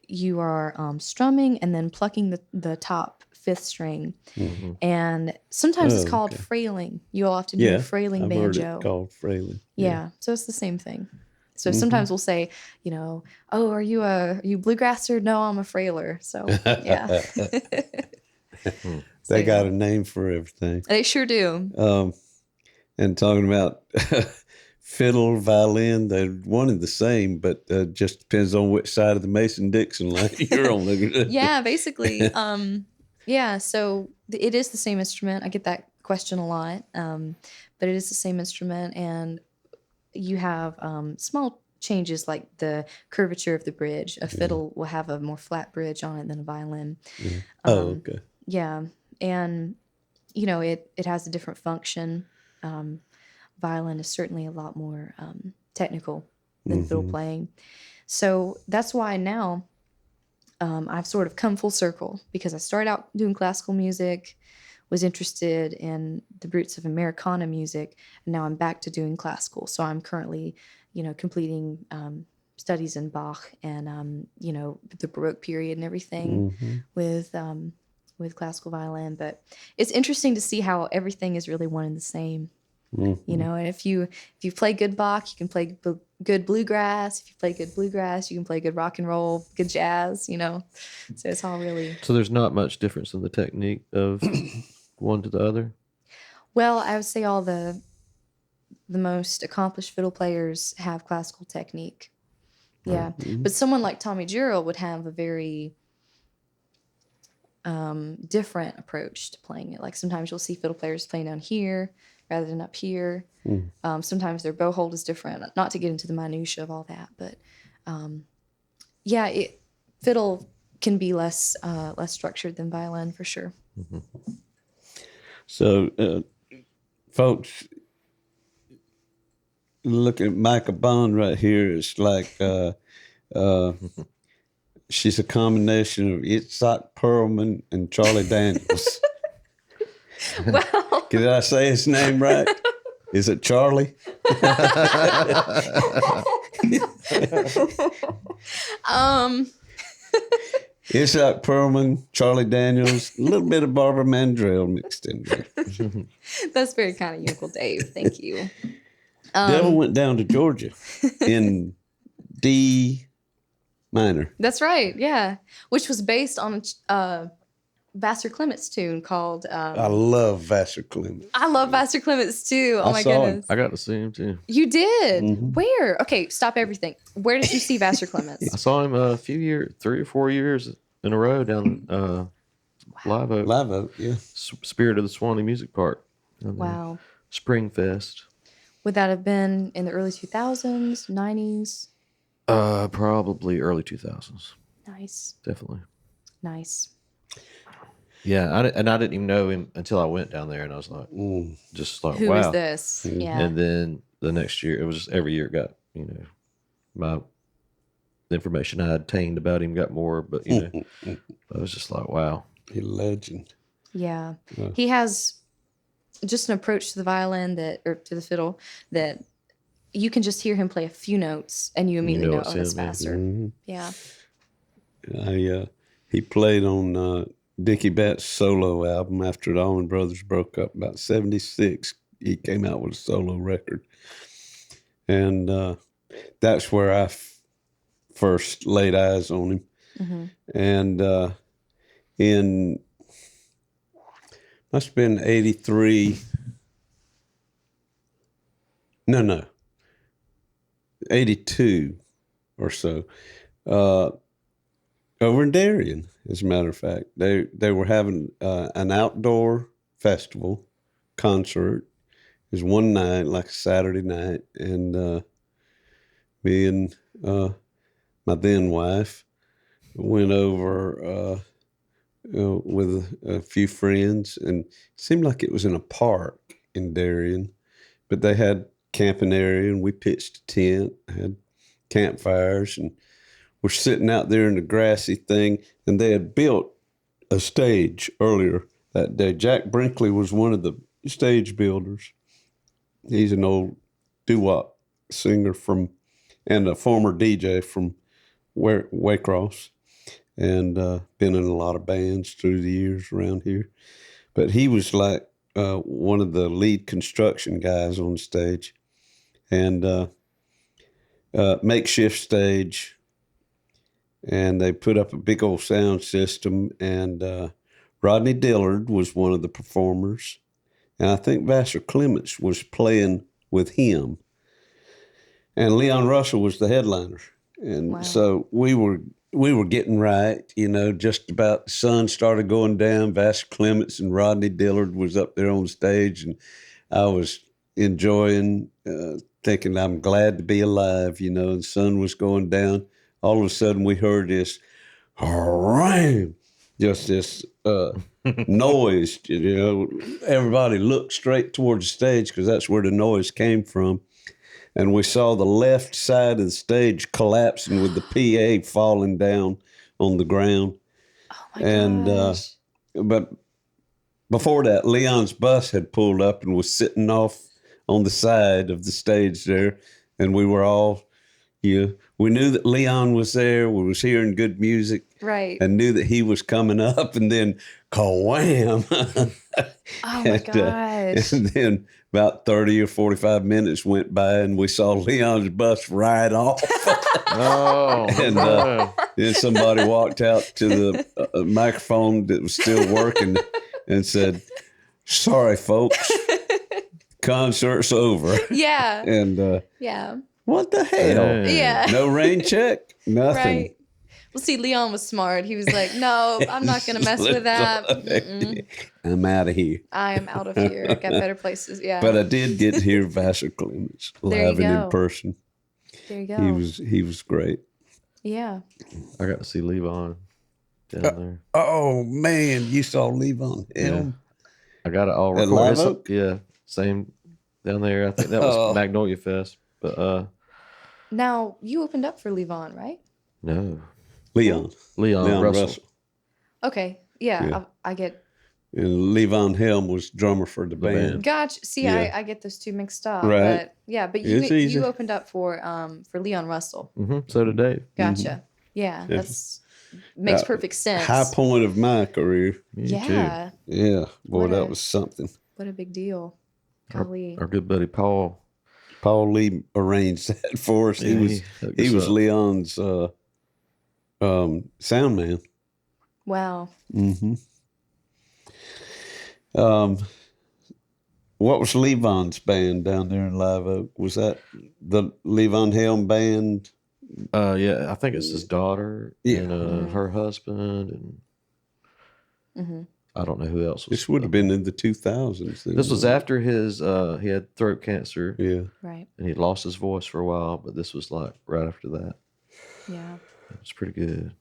[SPEAKER 5] you are strumming and then plucking the top fifth string.
[SPEAKER 2] Mm-hmm.
[SPEAKER 5] And sometimes it's called frailing. You'll often hear frailing
[SPEAKER 2] I've
[SPEAKER 5] banjo.
[SPEAKER 2] heard it called frailing.
[SPEAKER 5] Yeah, so it's the same thing. So sometimes we'll say, oh, are you bluegrasser? No, I'm a frailer. So yeah.
[SPEAKER 2] They got a name for everything.
[SPEAKER 5] They sure do.
[SPEAKER 2] And talking about fiddle, violin, they're one and the same, but just depends on which side of the Mason-Dixon line you're on.
[SPEAKER 5] Yeah, basically. Yeah, so it is the same instrument. I get that question a lot, but it is the same instrument, and you have small changes like the curvature of the bridge. A fiddle will have a more flat bridge on it than a violin.
[SPEAKER 2] Yeah. Okay.
[SPEAKER 5] Yeah, and it has a different function. Violin is certainly a lot more technical than fiddle playing. So that's why now I've sort of come full circle, because I started out doing classical music, was interested in the roots of Americana music, and now I'm back to doing classical. So I'm currently, completing studies in Bach and, the Baroque period and everything with classical violin. But it's interesting to see how everything is really one and the same. And if you play good Bach, you can play good bluegrass. If you play good bluegrass, you can play good rock and roll, good jazz. So it's all really.
[SPEAKER 4] So there's not much difference in the technique of one to the other.
[SPEAKER 5] Well, I would say all the most accomplished fiddle players have classical technique. Yeah, but someone like Tommy Jarrell would have a very different approach to playing it. Like sometimes you'll see fiddle players playing down here rather than up here. Sometimes their bow hold is different. Not to get into the minutia of all that, but fiddle can be less structured than violin for sure.
[SPEAKER 2] So, folks, look at Micah Bonn right here. It's like she's a combination of Itzhak Perlman and Charlie Daniels.
[SPEAKER 5] Well,
[SPEAKER 2] Did I say his name right? Is it Charlie? Itzhak Perlman, Charlie Daniels, a little bit of Barbara Mandrell mixed in there.
[SPEAKER 5] that's very kind of you, Uncle Dave. Thank you.
[SPEAKER 2] Devil went down to Georgia in D minor.
[SPEAKER 5] That's right. Yeah, which was based on Vassar Clements tune called.
[SPEAKER 2] I love Vassar Clements.
[SPEAKER 5] I love Vassar Clements too. Oh
[SPEAKER 2] I
[SPEAKER 5] my
[SPEAKER 2] saw him.
[SPEAKER 5] goodness!
[SPEAKER 4] I got to see him too.
[SPEAKER 5] You did? Where? Okay, stop everything. Where did you see Vassar Clements?
[SPEAKER 4] I saw him a few years, 3 or 4 years in a row down Live Oak.
[SPEAKER 2] Live Oak, yeah.
[SPEAKER 4] Spirit of the Swanee Music Park.
[SPEAKER 5] Wow.
[SPEAKER 4] Spring Fest.
[SPEAKER 5] Would that have been in the early 2000s, 90s?
[SPEAKER 4] Probably early 2000s.
[SPEAKER 5] Nice.
[SPEAKER 4] Definitely.
[SPEAKER 5] Nice.
[SPEAKER 4] Yeah, I didn't even know him until I went down there, and I was like, just like,
[SPEAKER 5] Who
[SPEAKER 4] wow.
[SPEAKER 5] is this? Yeah.
[SPEAKER 4] And then the next year, it was just every year it got, the information I obtained about him got more, but, I was just like, wow.
[SPEAKER 2] He's a legend.
[SPEAKER 5] Yeah. He has just an approach to the violin or to the fiddle that you can just hear him play a few notes and you immediately know,
[SPEAKER 4] it's
[SPEAKER 5] that's
[SPEAKER 4] him, yeah.
[SPEAKER 5] Vassar. Yeah.
[SPEAKER 2] He played on Dickie Batts' solo album after the Allman Brothers broke up about 76. He came out with a solo record. And that's where I first laid eyes on him. And in, must have been 83. No. 82 or so. Over in Darien, as a matter of fact. They were having an outdoor festival concert. It was one night, like a Saturday night, and me and my then wife went over with a few friends, and it seemed like it was in a park in Darien, but they had camping area, and we pitched a tent, had campfires, and we're sitting out there in the grassy thing, and they had built a stage earlier that day. Jack Brinkley was one of the stage builders. He's an old doo-wop singer and a former DJ from Waycross, and been in a lot of bands through the years around here. But he was like one of the lead construction guys on stage, and makeshift stage, and they put up a big old sound system, and Rodney Dillard was one of the performers, and I think Vassar Clements was playing with him, and Leon Russell was the headliner. And so we were getting right, just about the sun started going down. Vassar Clements and Rodney Dillard was up there on stage, and I was enjoying, thinking I'm glad to be alive, and the sun was going down. All of a sudden we heard this, just this noise, everybody looked straight towards the stage because that's where the noise came from. And we saw the left side of the stage collapsing with the PA falling down on the ground.
[SPEAKER 5] Oh my gosh.
[SPEAKER 2] But before that, Leon's bus had pulled up and was sitting off on the side of the stage there. And we were all, we knew that Leon was there. We was hearing good music.
[SPEAKER 5] Right.
[SPEAKER 2] And knew that he was coming up, and then wham.
[SPEAKER 5] Oh my gosh.
[SPEAKER 2] And then about 30 or 45 minutes went by, and we saw Leon's bus ride off. And then somebody walked out to the microphone that was still working and said, "Sorry, folks, concert's over."
[SPEAKER 5] Yeah.
[SPEAKER 2] And
[SPEAKER 5] yeah.
[SPEAKER 2] What the hell?
[SPEAKER 5] Yeah.
[SPEAKER 2] No rain check, nothing.
[SPEAKER 5] Right. Well, see, Leon was smart. He was like, "No, I'm not going to mess with that.
[SPEAKER 2] I'm out of here.
[SPEAKER 5] I am out of here. I got better places." Yeah.
[SPEAKER 2] But I did get to hear Vassar Clements live and in person.
[SPEAKER 5] There you go.
[SPEAKER 2] He was great.
[SPEAKER 5] Yeah.
[SPEAKER 4] I got to see Levon down there.
[SPEAKER 2] Oh man, you saw Levon Helm?
[SPEAKER 4] I got it all
[SPEAKER 2] At
[SPEAKER 4] recorded.
[SPEAKER 2] Live Oak?
[SPEAKER 4] Yeah, same down there. I think that was Magnolia Fest. But
[SPEAKER 5] Now, you opened up for Levon, right?
[SPEAKER 4] no,
[SPEAKER 2] Leon
[SPEAKER 4] Russell.
[SPEAKER 5] Okay. Yeah.
[SPEAKER 2] Yeah.
[SPEAKER 5] I get.
[SPEAKER 2] And Levon Helm was drummer for the band.
[SPEAKER 5] Gotcha. See,
[SPEAKER 2] Yeah.
[SPEAKER 5] I get those two mixed up.
[SPEAKER 2] Right.
[SPEAKER 5] But yeah, but
[SPEAKER 2] It's easy.
[SPEAKER 5] you opened up for Leon Russell.
[SPEAKER 4] So did Dave.
[SPEAKER 5] Gotcha. Yeah. That's makes perfect sense.
[SPEAKER 2] High point of my career.
[SPEAKER 4] Me too.
[SPEAKER 5] Yeah.
[SPEAKER 2] Yeah, boy,
[SPEAKER 5] What
[SPEAKER 2] that
[SPEAKER 5] a-
[SPEAKER 2] was something.
[SPEAKER 5] What a big deal. Golly.
[SPEAKER 4] Our good buddy Paul.
[SPEAKER 2] Paul Lee arranged that for us.
[SPEAKER 4] Yeah,
[SPEAKER 2] he
[SPEAKER 4] hooked
[SPEAKER 2] was
[SPEAKER 4] us up.
[SPEAKER 2] Leon's sound man.
[SPEAKER 5] Wow.
[SPEAKER 2] Mm-hmm. What was Levon's band down there in Live Oak? Was that the Levon Helm band?
[SPEAKER 4] Yeah, I think it's his daughter
[SPEAKER 2] Yeah.
[SPEAKER 4] and her husband, and
[SPEAKER 5] Mm-hmm.
[SPEAKER 4] I don't know who else was.
[SPEAKER 2] This would have been in the 2000s. then,
[SPEAKER 4] This was
[SPEAKER 2] wasn't
[SPEAKER 4] after his he had throat cancer
[SPEAKER 2] it? Yeah.
[SPEAKER 5] Right.
[SPEAKER 4] and he lost his voice for a while, but this was like right after that.
[SPEAKER 5] Yeah.
[SPEAKER 4] It was pretty good.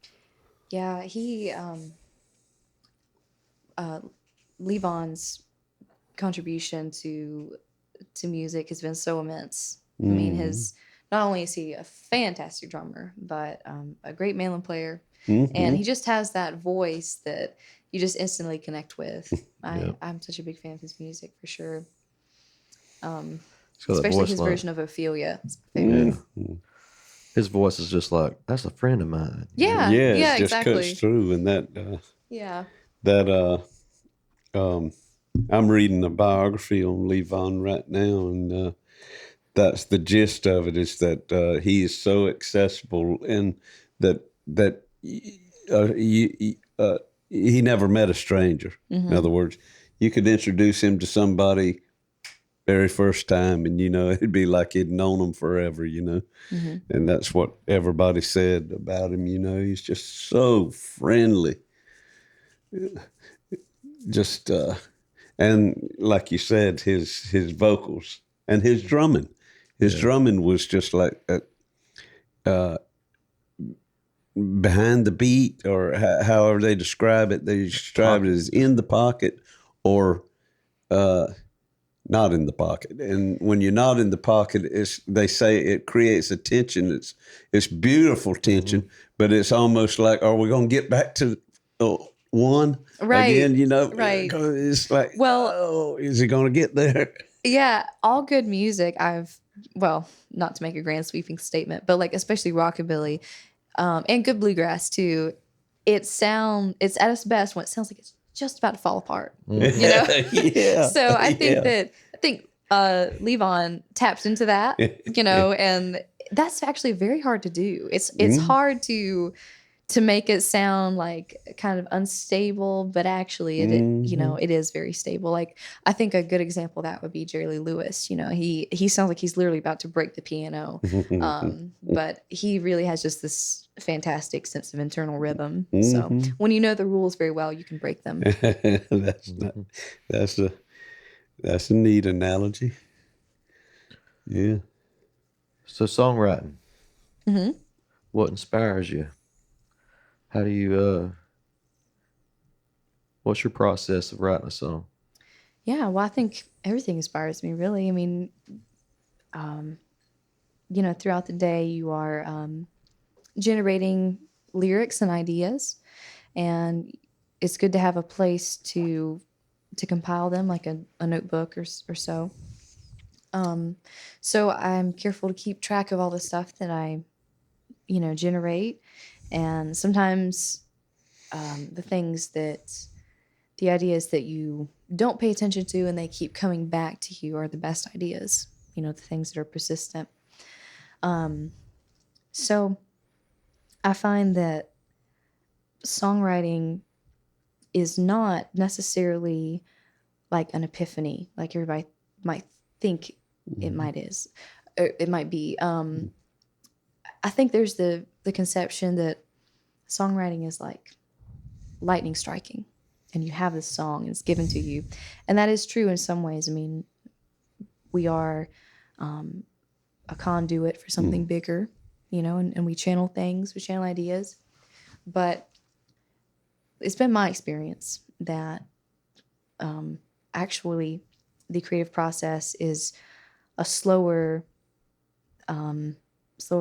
[SPEAKER 5] Yeah. He Levon's contribution to music has been so immense. I mean, not only is he a fantastic drummer, but a great mandolin player, and he just has that voice that you just instantly connect with. I'm such a big fan of his music for sure.
[SPEAKER 4] He's got that
[SPEAKER 5] Especially
[SPEAKER 4] voice
[SPEAKER 5] his
[SPEAKER 4] like-
[SPEAKER 5] version of Ophelia. It's my favorite.
[SPEAKER 4] His voice is just like, that's a friend of mine.
[SPEAKER 5] Yeah.
[SPEAKER 2] Yeah, it
[SPEAKER 5] Yeah.
[SPEAKER 2] just
[SPEAKER 5] Exactly.
[SPEAKER 2] cuts through. And
[SPEAKER 5] Yeah.
[SPEAKER 2] I'm reading a biography on Levon right now, and that's the gist of it, is that he is so accessible, and that he never met a stranger. In other words, you could introduce him to somebody very first time, and it'd be like he'd known them forever. And that's what everybody said about him. He's just so friendly. Just and like you said, his vocals and his drumming. His drumming was just like behind the beat, or however they describe it. They describe it as in the pocket or not in the pocket. And when you're not in the pocket, they say it creates a tension. It's beautiful tension, but it's almost like, are we going to get back to one
[SPEAKER 5] Right.
[SPEAKER 2] again?
[SPEAKER 5] Right.
[SPEAKER 2] It's like,
[SPEAKER 5] Well,
[SPEAKER 2] is he going to get there?
[SPEAKER 5] yeah, all good music I've well, not to make a grand sweeping statement, but like especially rockabilly, and good bluegrass too. It's at its best when it sounds like it's just about to fall apart. You know?
[SPEAKER 2] Yeah.
[SPEAKER 5] So I think Levon taps into that, you know, and that's actually very hard to do. It's hard to make it sound like kind of unstable, but actually you know, it is very stable. Like I think a good example of that would be Jerry Lee Lewis. You know, he sounds like he's literally about to break the piano. But he really has just this fantastic sense of internal rhythm. So when you know the rules very well, you can break them.
[SPEAKER 2] That's a neat analogy. Yeah.
[SPEAKER 4] So songwriting. What inspires you? How do you, what's your process of writing a song?
[SPEAKER 5] Yeah, well, I think everything inspires me, really. I mean, you know, throughout the day, you are generating lyrics and ideas, and it's good to have a place to compile them, like a notebook or so. So I'm careful to keep track of all the stuff that I, you know, generate. And sometimes the ideas that you don't pay attention to and they keep coming back to you are the best ideas, you know, the things that are persistent. So I find that songwriting is not necessarily like an epiphany, like everybody might think it might be. I think there's the conception that songwriting is like lightning striking, and you have this song and it's given to you, and that is true in some ways. I mean, we are a conduit for something bigger, you know, and we channel things, we channel ideas. But it's been my experience that actually the creative process is a slower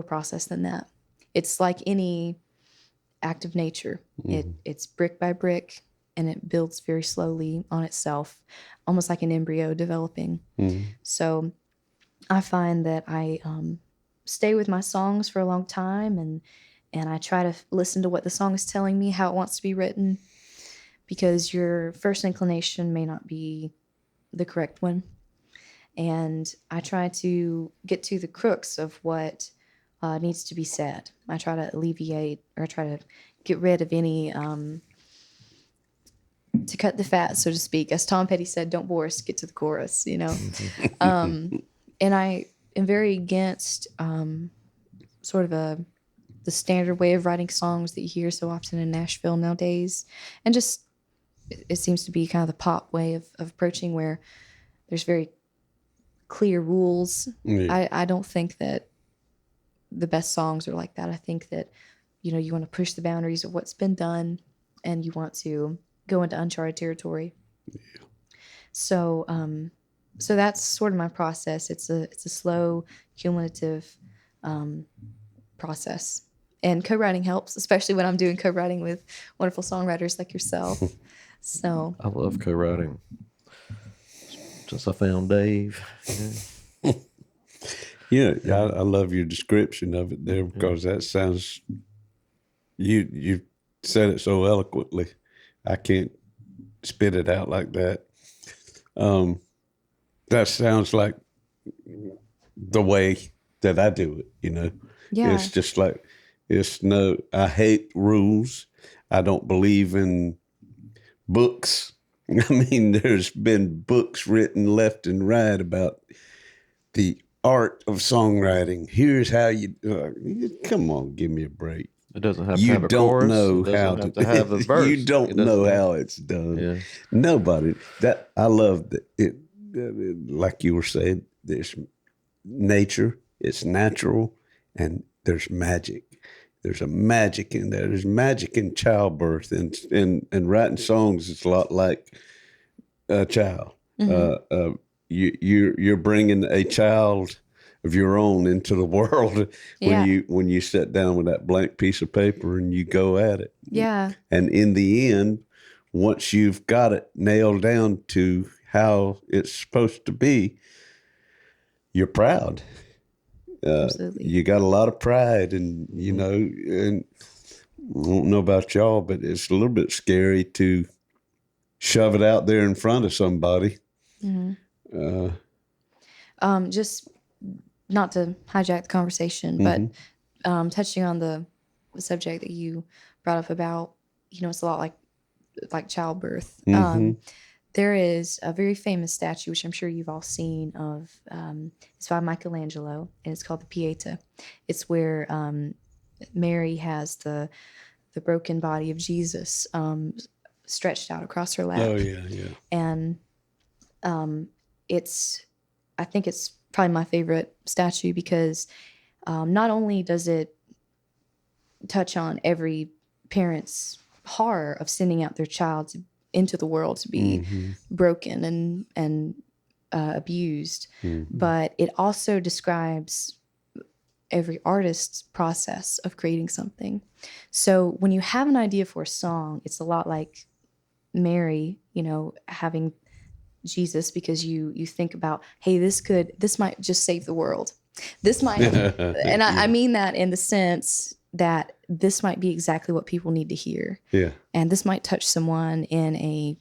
[SPEAKER 5] process than that. It's like any act of nature. It's brick by brick, and it builds very slowly on itself, almost like an embryo developing. So I find that I stay with my songs for a long time, and I try to listen to what the song is telling me, how it wants to be written, because your first inclination may not be the correct one. And I try to get to the crux of what needs to be said. I try to alleviate, or I try to get rid of any, to cut the fat, so to speak. As Tom Petty said, don't bore us, get to the chorus, you know. And I am very against sort of the standard way of writing songs that you hear so often in Nashville nowadays. And just, it seems to be kind of the pop way of approaching, where there's very clear rules. I don't think that the best songs are like that. I think that, you know, you want to push the boundaries of what's been done, and you want to go into uncharted territory. So that's sort of my process. It's a slow, cumulative process. And co-writing helps, especially when I'm doing co-writing with wonderful songwriters like yourself. So
[SPEAKER 4] I love co-writing. Since I found Dave.
[SPEAKER 2] Yeah, I love your description of it there, because that sounds, you said it so eloquently. I can't spit it out like that. That sounds like the way that I do it, you know.
[SPEAKER 5] yeah,
[SPEAKER 2] It's just like, I hate rules. I don't believe in books. I mean, there's been books written left and right about the art of songwriting. Here's how you come on, give me a break.
[SPEAKER 4] It doesn't have to have a chorus.
[SPEAKER 2] Know
[SPEAKER 4] it doesn't
[SPEAKER 2] how
[SPEAKER 4] have to have a verse.
[SPEAKER 2] You don't know how it's done.
[SPEAKER 4] Yeah.
[SPEAKER 2] Nobody. That I love that it. Like you were saying, there's nature. It's natural, and there's magic. There's a magic in there. There's magic in childbirth, and writing songs is a lot like a child. You're bringing a child of your own into the world when you sit down with that blank piece of paper and you go at it.
[SPEAKER 5] yeah,
[SPEAKER 2] And in the end, once you've got it nailed down to how it's supposed to be, you're proud.
[SPEAKER 5] Absolutely.
[SPEAKER 2] You got a lot of pride, and you know, and I don't know about y'all, but it's a little bit scary to shove it out there in front of somebody.
[SPEAKER 5] Just not to hijack the conversation, but touching on the subject that you brought up about, you know, it's a lot like childbirth. There is a very famous statue, which I'm sure you've all seen of. It's by Michelangelo, and it's called the Pieta. It's where Mary has the broken body of Jesus stretched out across her lap.
[SPEAKER 2] Oh yeah, yeah.
[SPEAKER 5] And I think it's probably my favorite statue because not only does it touch on every parent's horror of sending out their child into the world to be broken and abused, but it also describes every artist's process of creating something. So when you have an idea for a song, it's a lot like Mary, you know, having Jesus, because you think about, hey, this might just save the world. This might, and I mean that in the sense that this might be exactly what people need to hear.
[SPEAKER 2] Yeah.
[SPEAKER 5] And this might touch someone in a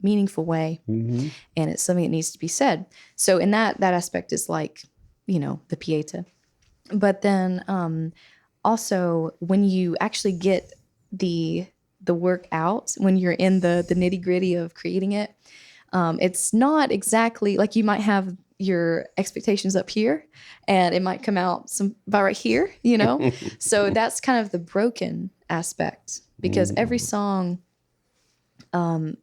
[SPEAKER 5] meaningful way. And it's something that needs to be said. So in that aspect is like, you know, the Pieta. But then also when you actually get the work out, when you're in the nitty gritty of creating it, it's not exactly like you might have your expectations up here and it might come out about right here, you know? So that's kind of the broken aspect, because every song, I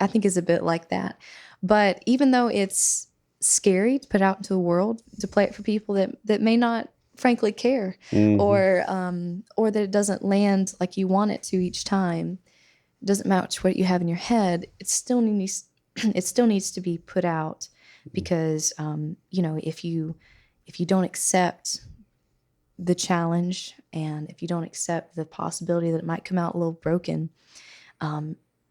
[SPEAKER 5] think is a bit like that. But even though it's scary to put out into the world, to play it for people that may not frankly care, or that it doesn't land like you want it to each time, it doesn't match what you have in your head, it still needs to be put out, because you know, if you don't accept the challenge, and if you don't accept the possibility that it might come out a little broken,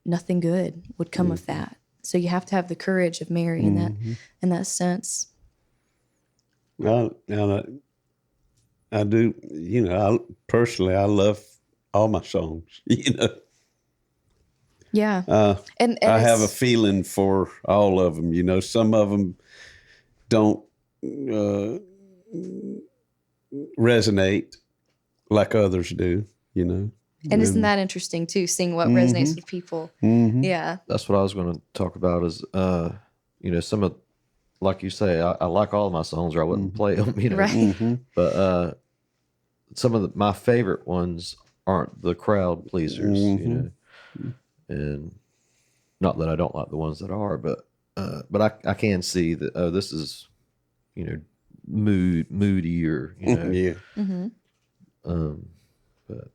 [SPEAKER 5] nothing good would come of that. So you have to have the courage of Mary in that sense.
[SPEAKER 2] Well, I do, you know, I love all my songs, you know.
[SPEAKER 5] Yeah. And
[SPEAKER 2] I have a feeling for all of them, you know. Some of them don't resonate like others do, you know.
[SPEAKER 5] And isn't that interesting too, seeing what resonates with people? Yeah.
[SPEAKER 4] That's what I was going to talk about is, you know, some of, like you say, I like all of my songs or I wouldn't play them, you know.
[SPEAKER 5] Right.
[SPEAKER 4] But some of my favorite ones aren't the crowd pleasers, you know. And not that I don't like the ones that are, but I can see that, oh, this is, you know, moody or, you know.
[SPEAKER 2] Yeah.
[SPEAKER 4] But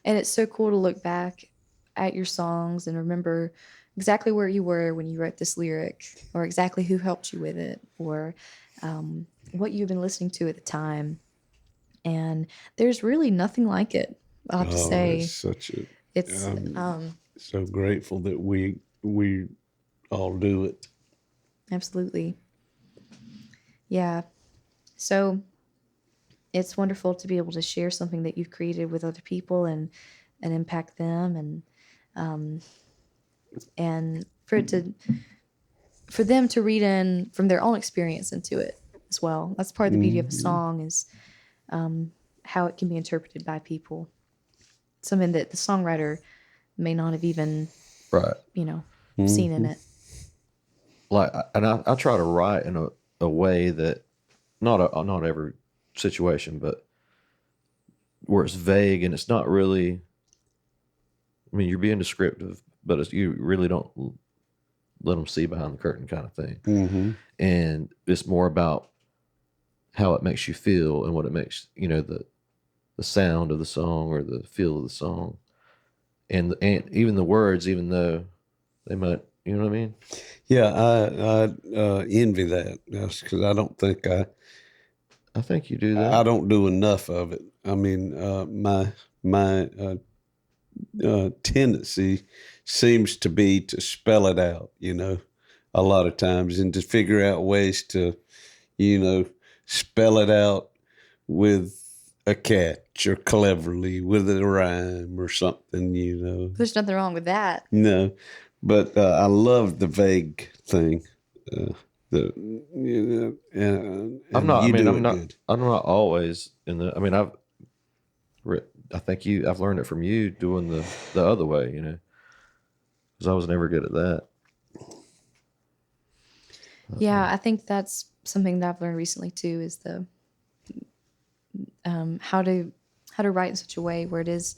[SPEAKER 5] And it's so cool to look back at your songs and remember exactly where you were when you wrote this lyric, or exactly who helped you with it, or what you've been listening to at the time. And there's really nothing like it, I'll have to say.
[SPEAKER 2] It's so grateful that we all do it.
[SPEAKER 5] Absolutely. Yeah. So it's wonderful to be able to share something that you've created with other people and impact them, and for them to read in from their own experience into it as well. That's part of the beauty of a song, is how it can be interpreted by people. Something that the songwriter may not have even, you know, seen in it.
[SPEAKER 4] Like, and I try to write in a way that not every situation, but where it's vague and it's not really, I mean, you're being descriptive, but you really don't let them see behind the curtain kind of thing. And it's more about how it makes you feel and what it makes, you know, the sound of the song or the feel of the song. And even the words, even though they might, you know what I mean?
[SPEAKER 2] Yeah, I envy that, because I don't think
[SPEAKER 4] I think you do that.
[SPEAKER 2] I don't do enough of it. I mean, my tendency seems to be to spell it out, you know, a lot of times, and to figure out ways to, spell it out with a catch or cleverly with a rhyme or something.
[SPEAKER 5] There's nothing wrong with that.
[SPEAKER 2] No, but I love the vague thing.
[SPEAKER 4] I'm not. I
[SPEAKER 2] you
[SPEAKER 4] mean,
[SPEAKER 2] do
[SPEAKER 4] I'm
[SPEAKER 2] it
[SPEAKER 4] not.
[SPEAKER 2] good.
[SPEAKER 4] I'm not always in the. I mean, I think I've learned it from you doing the other way. Because I was never good at that.
[SPEAKER 5] Yeah, I think that's something that I've learned recently too. Is the how to write in such a way where it is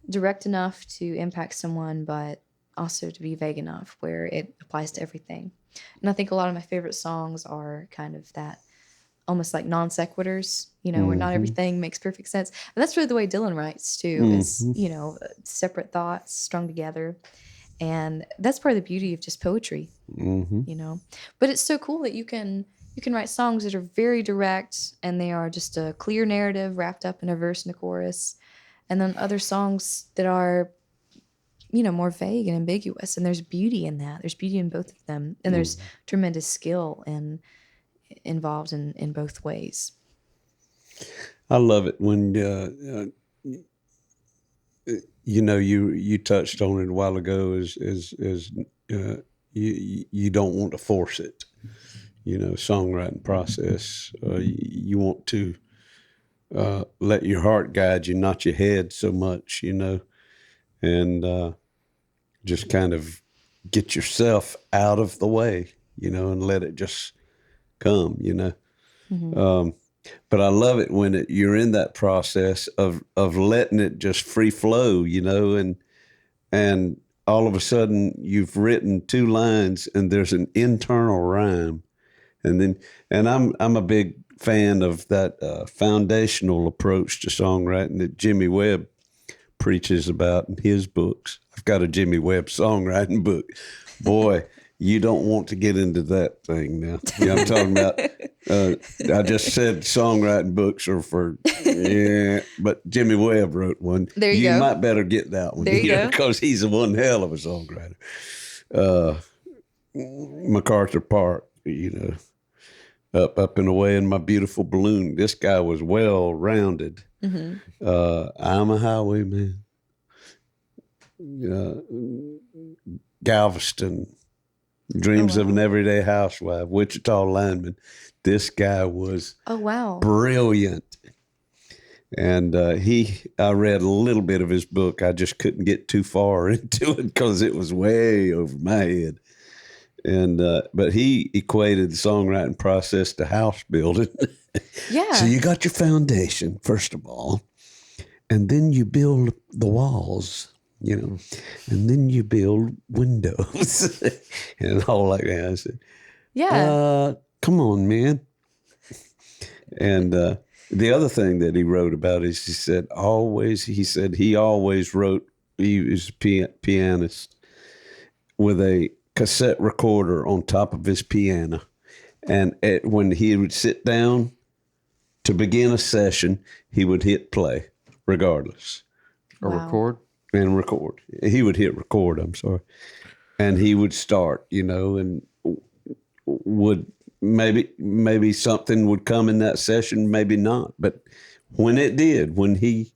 [SPEAKER 5] direct enough to impact someone, but also to be vague enough where it applies to everything. And I think a lot of my favorite songs are kind of that, almost like non sequiturs, where not everything makes perfect sense. And that's really the way Dylan writes too, is, separate thoughts strung together. And that's part of the beauty of just poetry, But it's so cool that you can write songs that are very direct and they are just a clear narrative wrapped up in a verse and a chorus. And then other songs that are, more vague and ambiguous. And there's beauty in that. There's beauty in both of them. And there's tremendous skill involved in both ways.
[SPEAKER 2] I love it when, you touched on it a while ago is you don't want to force it, songwriting process. You want to let your heart guide you, not your head so much, and just kind of get yourself out of the way, and let it just come, But I love it when you're in that process of letting it just free flow, and all of a sudden you've written 2 lines and there's an internal rhyme. And I'm a big fan of that foundational approach to songwriting that Jimmy Webb preaches about in his books. I've got a Jimmy Webb songwriting book. Boy, you don't want to get into that thing now. I'm talking about, I just said songwriting books are for, but Jimmy Webb wrote one.
[SPEAKER 5] There you go.
[SPEAKER 2] You might better get that one.
[SPEAKER 5] There you go.
[SPEAKER 2] Because he's one hell of a songwriter. MacArthur Park, up and away in my beautiful balloon. This guy was well-rounded. I'm a highwayman. Galveston, Dreams of an Everyday Housewife, Wichita Lineman. This guy was brilliant. And I read a little bit of his book. I just couldn't get too far into it because it was way over my head. And but he equated the songwriting process to house building.
[SPEAKER 5] Yeah.
[SPEAKER 2] So you got your foundation, first of all, and then you build the walls, and then you build windows and all like that. I said, come on, man. And the other thing that he wrote about is he said he always wrote, he was a pianist with a cassette recorder on top of his piano. And when he would sit down to begin a session, he would hit play regardless.
[SPEAKER 4] Or record?
[SPEAKER 2] And record. He would hit record, I'm sorry. And he would start, and would maybe something would come in that session, maybe not. But when it did, when he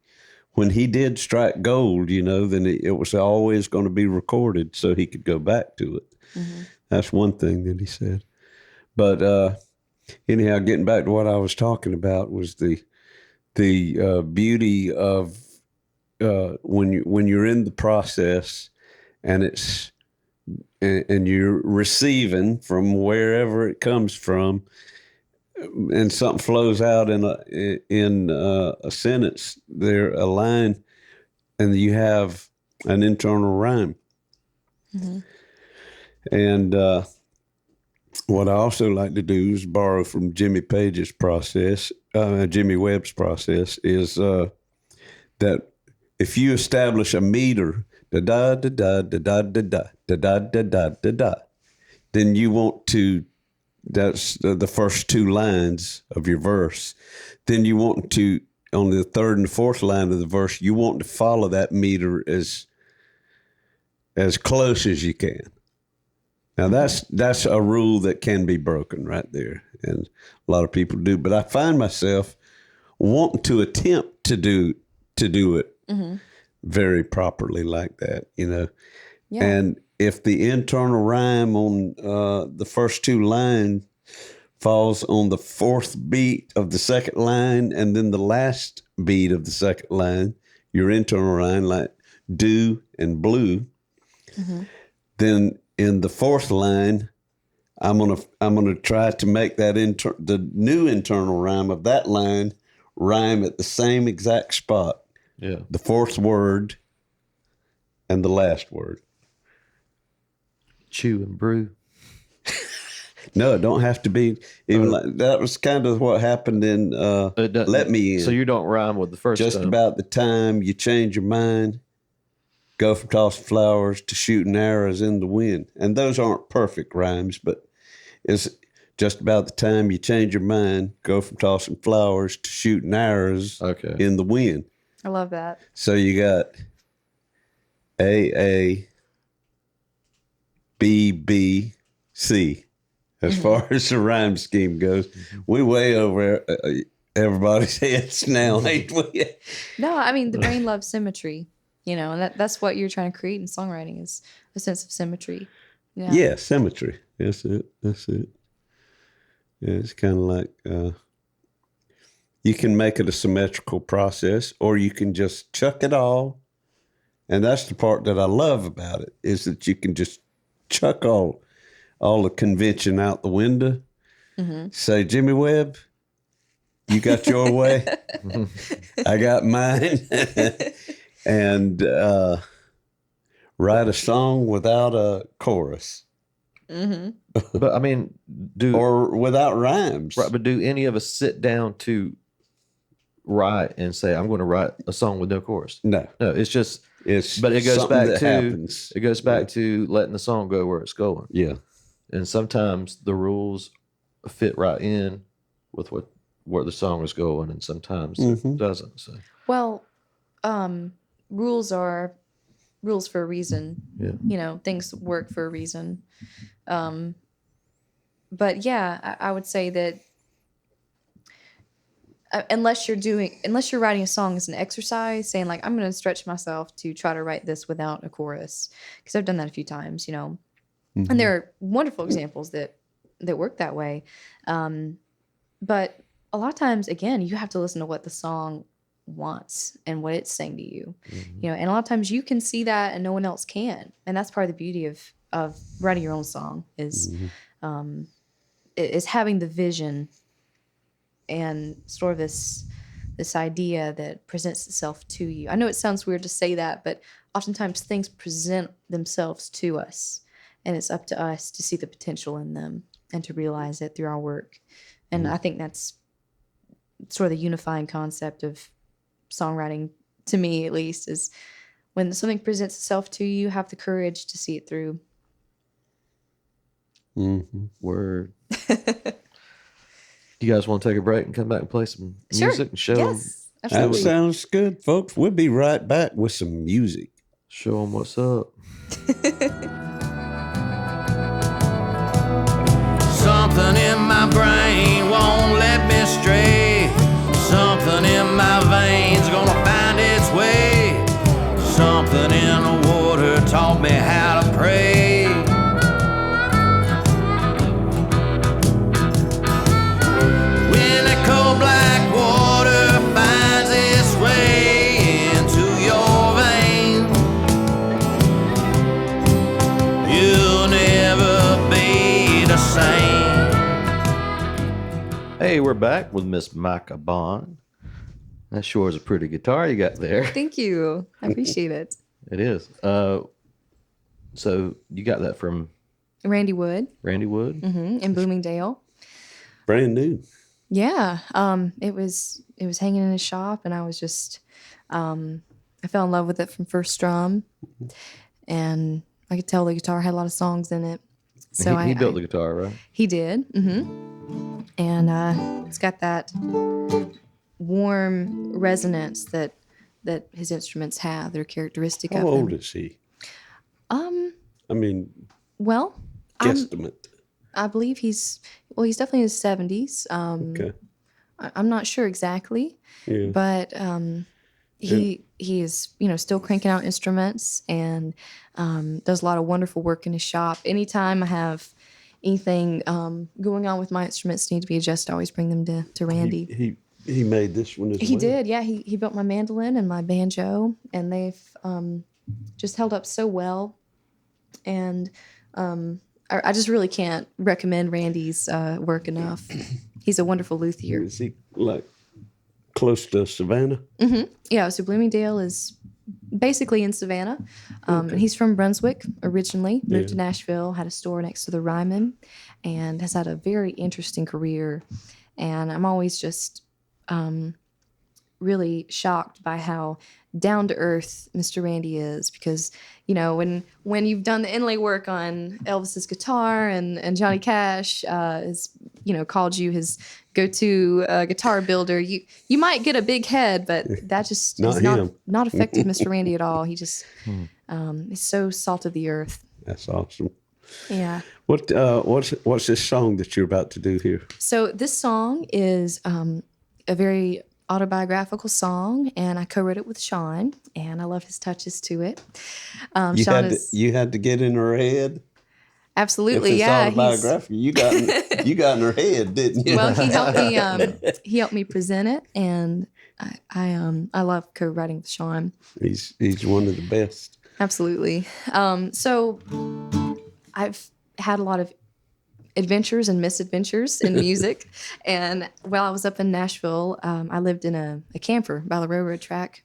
[SPEAKER 2] did strike gold, then it was always going to be recorded so he could go back to it. That's one thing that he said. But anyhow, getting back to what I was talking about was the beauty of when you're in the process and and you're receiving from wherever it comes from, and something flows out in a sentence, a line, and you have an internal rhyme. And what I also like to do is borrow from Jimmy Page's process, Jimmy Webb's process, is that if you establish a meter, da da da da da da da da da da da da da, then you want to. That's the first 2 lines of your verse. Then you want to, on the 3rd and 4th line of the verse, you want to follow that meter as close as you can. Now that's a rule that can be broken right there. and a lot of people do. But I find myself wanting to attempt to do it very properly like that,
[SPEAKER 5] Yeah.
[SPEAKER 2] And if the internal rhyme on the first two lines falls on the fourth beat of the second line, and then the last beat of the second line, your internal rhyme, like do and blue, then in the fourth line, I'm gonna try to make that the new internal rhyme of that line rhyme at the same exact spot.
[SPEAKER 4] Yeah.
[SPEAKER 2] The fourth word and the last word.
[SPEAKER 4] Chew and brew.
[SPEAKER 2] No, it don't have to be even like that. Was kind of what happened in Let Me In.
[SPEAKER 4] So you don't rhyme with the first
[SPEAKER 2] Just about the time you change your mind, go from tossing flowers to shooting arrows in the wind. And those aren't perfect rhymes, but it's just about the time you change your mind, go from tossing flowers to shooting arrows in the wind.
[SPEAKER 5] I love that.
[SPEAKER 2] So you got A, B, C. As far as the rhyme scheme goes, we way over everybody's heads now, ain't we?
[SPEAKER 5] No, I mean, the brain loves symmetry, and that's what you're trying to create in songwriting is a sense of symmetry.
[SPEAKER 2] Yeah, symmetry. That's it. Yeah, it's kind of like you can make it a symmetrical process, or you can just chuck it all. And that's the part that I love about it, is that you can just chuck all the convention out the window. Say, Jimmy Webb, you got your way. I got mine. And write a song without a chorus.
[SPEAKER 4] But I mean,
[SPEAKER 2] or without rhymes.
[SPEAKER 4] Right, but do any of us sit down to write and say, I'm going to write a song with no chorus?
[SPEAKER 2] No.
[SPEAKER 4] It's just,
[SPEAKER 2] but it goes back
[SPEAKER 4] to letting the song go where it's going.
[SPEAKER 2] Yeah.
[SPEAKER 4] And sometimes the rules fit right in with where the song is going, and sometimes it doesn't. So.
[SPEAKER 5] Well, rules are rules for a reason.
[SPEAKER 4] Yeah.
[SPEAKER 5] Things work for a reason. But yeah, I would say that unless you're writing a song as an exercise, saying like, I'm going to stretch myself to try to write this without a chorus, because I've done that a few times, and there are wonderful examples that work that way. But a lot of times, again, you have to listen to what the song wants and what it's saying to you, and a lot of times you can see that and no one else can. And that's part of the beauty of writing your own song is having the vision and sort of this idea that presents itself to you. I know it sounds weird to say that, but oftentimes things present themselves to us, and it's up to us to see the potential in them and to realize it through our work. And I think that's sort of the unifying concept of songwriting, to me at least, is when something presents itself to you, have the courage to see it through.
[SPEAKER 4] Word. You guys want to take a break and come back and play some music and show them?
[SPEAKER 5] Yes, absolutely.
[SPEAKER 2] That sounds good, folks. We'll be right back with some music.
[SPEAKER 4] Show them what's up.
[SPEAKER 1] Something in my brain won't let me stray. Something in my veins gonna find its way. Something in the water taught me how to pray. When that cold black water finds its way into your veins, you'll never be the same.
[SPEAKER 4] Hey, we're back with Miss Micah Bonn. That sure is a pretty guitar you got there.
[SPEAKER 5] Thank you. I appreciate it.
[SPEAKER 4] It is. So you got that from
[SPEAKER 5] Randy Wood.
[SPEAKER 4] In
[SPEAKER 5] Bloomingdale.
[SPEAKER 2] Brand new.
[SPEAKER 5] Yeah. It was hanging in his shop, and I was just I fell in love with it from first strum, and I could tell the guitar had a lot of songs in it. So
[SPEAKER 4] he built the guitar, right?
[SPEAKER 5] He did. And it's got that warm resonance that his instruments have. They're characteristic of them.
[SPEAKER 2] How old is he?
[SPEAKER 5] Well,
[SPEAKER 2] guesstimate.
[SPEAKER 5] I believe well, he's definitely in his 70s.
[SPEAKER 2] Okay.
[SPEAKER 5] I'm not sure exactly,
[SPEAKER 2] Yeah.
[SPEAKER 5] but he is, still cranking out instruments and does a lot of wonderful work in his shop. Anytime I have anything going on with my instruments need to be adjusted, I always bring them to Randy.
[SPEAKER 2] He made this one as well.
[SPEAKER 5] He did, yeah. He built my mandolin and my banjo, and they've just held up so well. And I just really can't recommend Randy's work enough. He's a wonderful luthier.
[SPEAKER 2] Is he like close to Savannah?
[SPEAKER 5] Mm-hmm. Yeah, so Bloomingdale is basically in Savannah. And he's from Brunswick originally, moved to Nashville, had a store next to the Ryman, and has had a very interesting career. And I'm always just really shocked by how down to earth Mr. Randy is, because when you've done the inlay work on Elvis's guitar and Johnny Cash has called you his go-to guitar builder, you might get a big head, but that just
[SPEAKER 2] Not
[SPEAKER 5] is
[SPEAKER 2] him.
[SPEAKER 5] not affected Mr. Randy at all. He just is so salt of the earth.
[SPEAKER 2] That's awesome.
[SPEAKER 5] Yeah.
[SPEAKER 2] What's this song that you're about to do here?
[SPEAKER 5] So this song is a very autobiographical song, and I co-wrote it with Shawn, and I love his touches to it.
[SPEAKER 2] You had to get in her head.
[SPEAKER 5] Absolutely,
[SPEAKER 2] If it's
[SPEAKER 5] yeah.
[SPEAKER 2] autobiographical, you got in her head, didn't you?
[SPEAKER 5] Well, he helped me present it, and I love co-writing with Shawn.
[SPEAKER 2] He's one of the best.
[SPEAKER 5] Absolutely. So I've had a lot of adventures and misadventures in music. And while I was up in Nashville, I lived in a camper by the railroad track.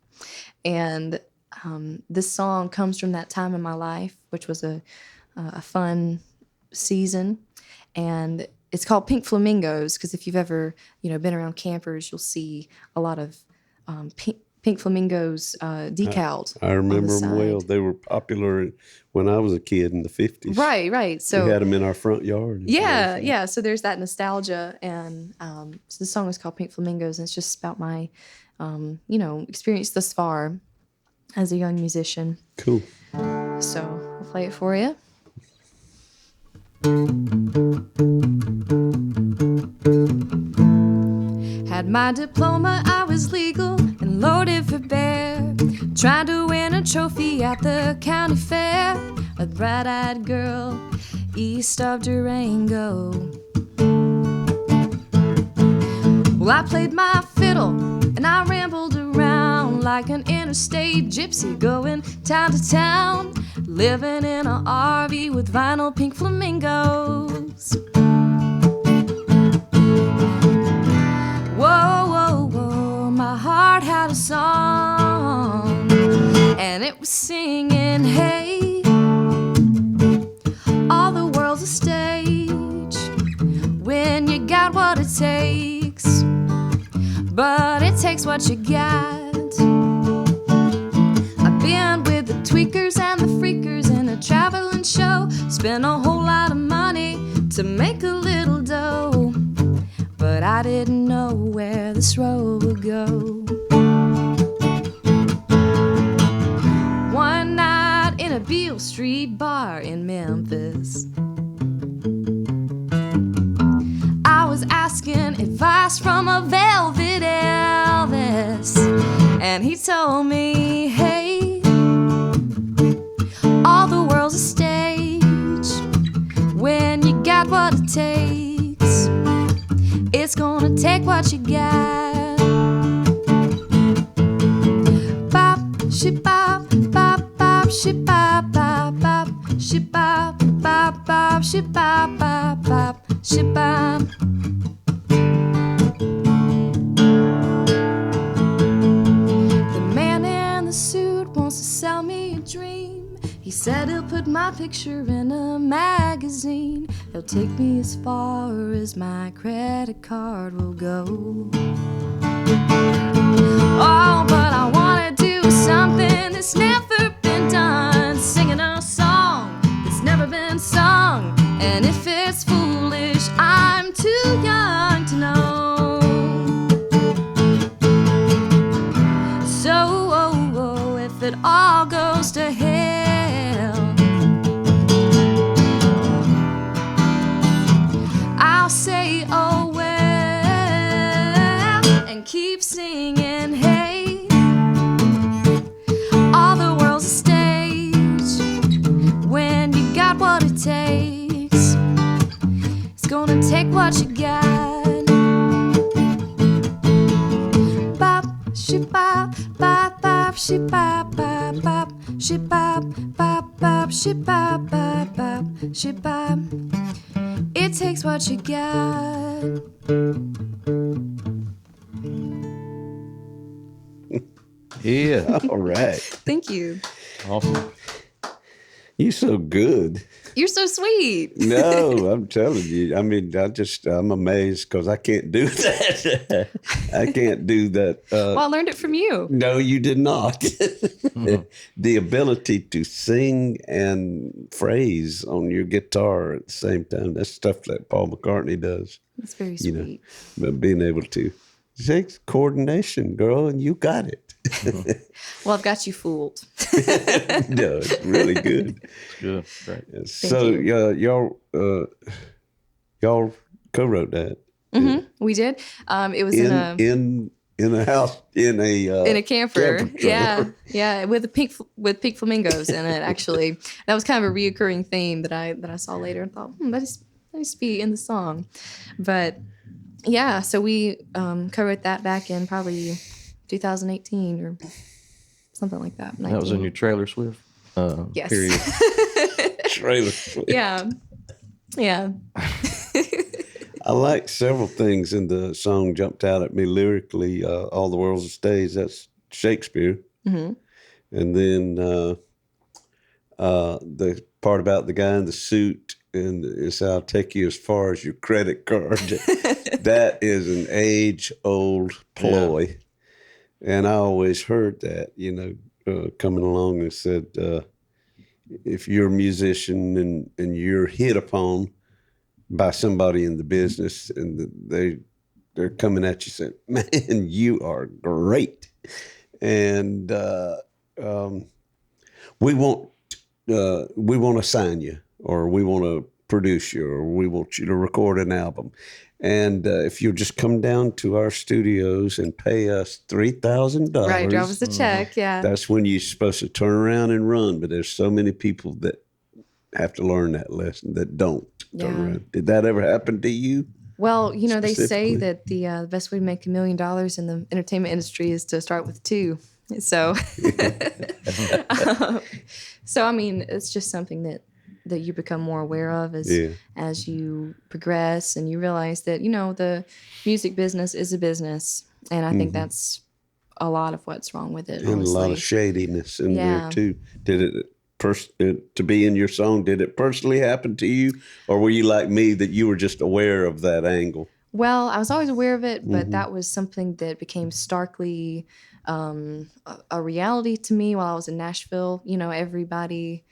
[SPEAKER 5] And this song comes from that time in my life, which was a fun season. And it's called Pink Flamingos, because if you've ever been around campers, you'll see a lot of pink flamingos decaled.
[SPEAKER 2] I remember
[SPEAKER 5] on the
[SPEAKER 2] them well.
[SPEAKER 5] side.
[SPEAKER 2] They were popular when I was a kid in the 50s.
[SPEAKER 5] Right. So
[SPEAKER 2] we had them in our front yard. and everything.
[SPEAKER 5] yeah. So there's that nostalgia, and so the song is called Pink Flamingos, and it's just about my, experience thus far as a young musician.
[SPEAKER 2] Cool.
[SPEAKER 5] So I'll play it for you. Had my diploma, I was legal and loaded for bear. Trying to win a trophy at the county fair. A bright-eyed girl east of Durango. Well, I played my fiddle and I rambled around like an interstate gypsy, going town to town, living in an RV with vinyl pink flamingos. Whoa, whoa, whoa, my heart had a song, and it was singing, hey, all the world's a stage when you got what it takes, but it takes what you got. I've been with the tweakers and the freakers in a traveling show, spent a whole lot of money to make a little dough, but I didn't know where this road would go. One night in a Beale Street bar in Memphis, I was asking advice from a velvet Elvis, and he told me, hey, all the world's a stage when you got what it takes. It's gonna take what you got. Bop, ship, bop, bop, bop, ship, bop, bop, bop, ship, bop, bop, bop, ship, bop, bop, bop, ship, bop. The man in the suit wants to sell me a dream. He said he'll put my picture in a magazine. He'll take me as far as my credit card will go. Oh, but I wanna do something that's never been done, singing a song that's never been sung. And if it's foolish, I'm too young to know. So, if it all goes to hell, I'll say
[SPEAKER 3] take what you got. Bop, she bop, bop, bop, she bop, bop, bop, she bop, bop, bop, she bop, bop, bop, she bop. It takes what you got.
[SPEAKER 4] Yeah.
[SPEAKER 2] All right.
[SPEAKER 5] Thank you.
[SPEAKER 4] Awesome.
[SPEAKER 2] You so good.
[SPEAKER 5] You're so sweet.
[SPEAKER 2] No, I'm telling you. I mean, I'm amazed because I can't do that. I can't do that.
[SPEAKER 5] Well, I learned it from you.
[SPEAKER 2] No, you did not. The ability to sing and phrase on your guitar at the same time, that's stuff that Paul McCartney does.
[SPEAKER 5] It's very
[SPEAKER 2] You know,
[SPEAKER 5] sweet.
[SPEAKER 2] but being able to, it takes coordination, girl, and you got it.
[SPEAKER 5] Well, I've got you fooled.
[SPEAKER 2] No, it's really good.
[SPEAKER 4] Good. Great.
[SPEAKER 2] So y'all co-wrote that
[SPEAKER 5] We did. It was
[SPEAKER 2] in a house in
[SPEAKER 5] a camper.
[SPEAKER 2] camper trailer.
[SPEAKER 5] Yeah, with pink flamingos in it. Actually, that was kind of a reoccurring theme that I saw later and thought, that needs to be in the song. But yeah, so we co-wrote that back in probably 2018 or something like that.
[SPEAKER 4] That was in your trailer Swift.
[SPEAKER 5] Yes.
[SPEAKER 4] Period.
[SPEAKER 2] trailer.
[SPEAKER 5] Yeah.
[SPEAKER 2] I like several things in the song jumped out at me lyrically. All the World's a Stage, that's Shakespeare.
[SPEAKER 5] Mm-hmm.
[SPEAKER 2] And then the part about the guy in the suit and it's I'll take you as far as your credit card. That is an age-old ploy. Yeah. And I always heard that, coming along and said, if you're a musician and you're hit upon by somebody in the business and they're coming at you saying, man, you are great. And we want to sign you, or we want to produce you, or we want you to record an album. And if you'll just come down to our studios and pay us $3,000.
[SPEAKER 5] Right, drop us a check, yeah.
[SPEAKER 2] That's when you're supposed to turn around and run. But there's so many people that have to learn that lesson that don't turn around. Did that ever happen to you?
[SPEAKER 5] Well, they say that the best way to make $1 million in the entertainment industry is to start with 2. So, I mean, it's just something that you become more aware of as you progress, and you realize that, the music business is a business. And I think that's a lot of what's wrong with it.
[SPEAKER 2] And honestly. A lot of shadiness in there too. Did it, to be in your song, did it personally happen to you? Or were you like me that you were just aware of that angle?
[SPEAKER 5] Well, I was always aware of it, but that was something that became starkly a reality to me while I was in Nashville. Everybody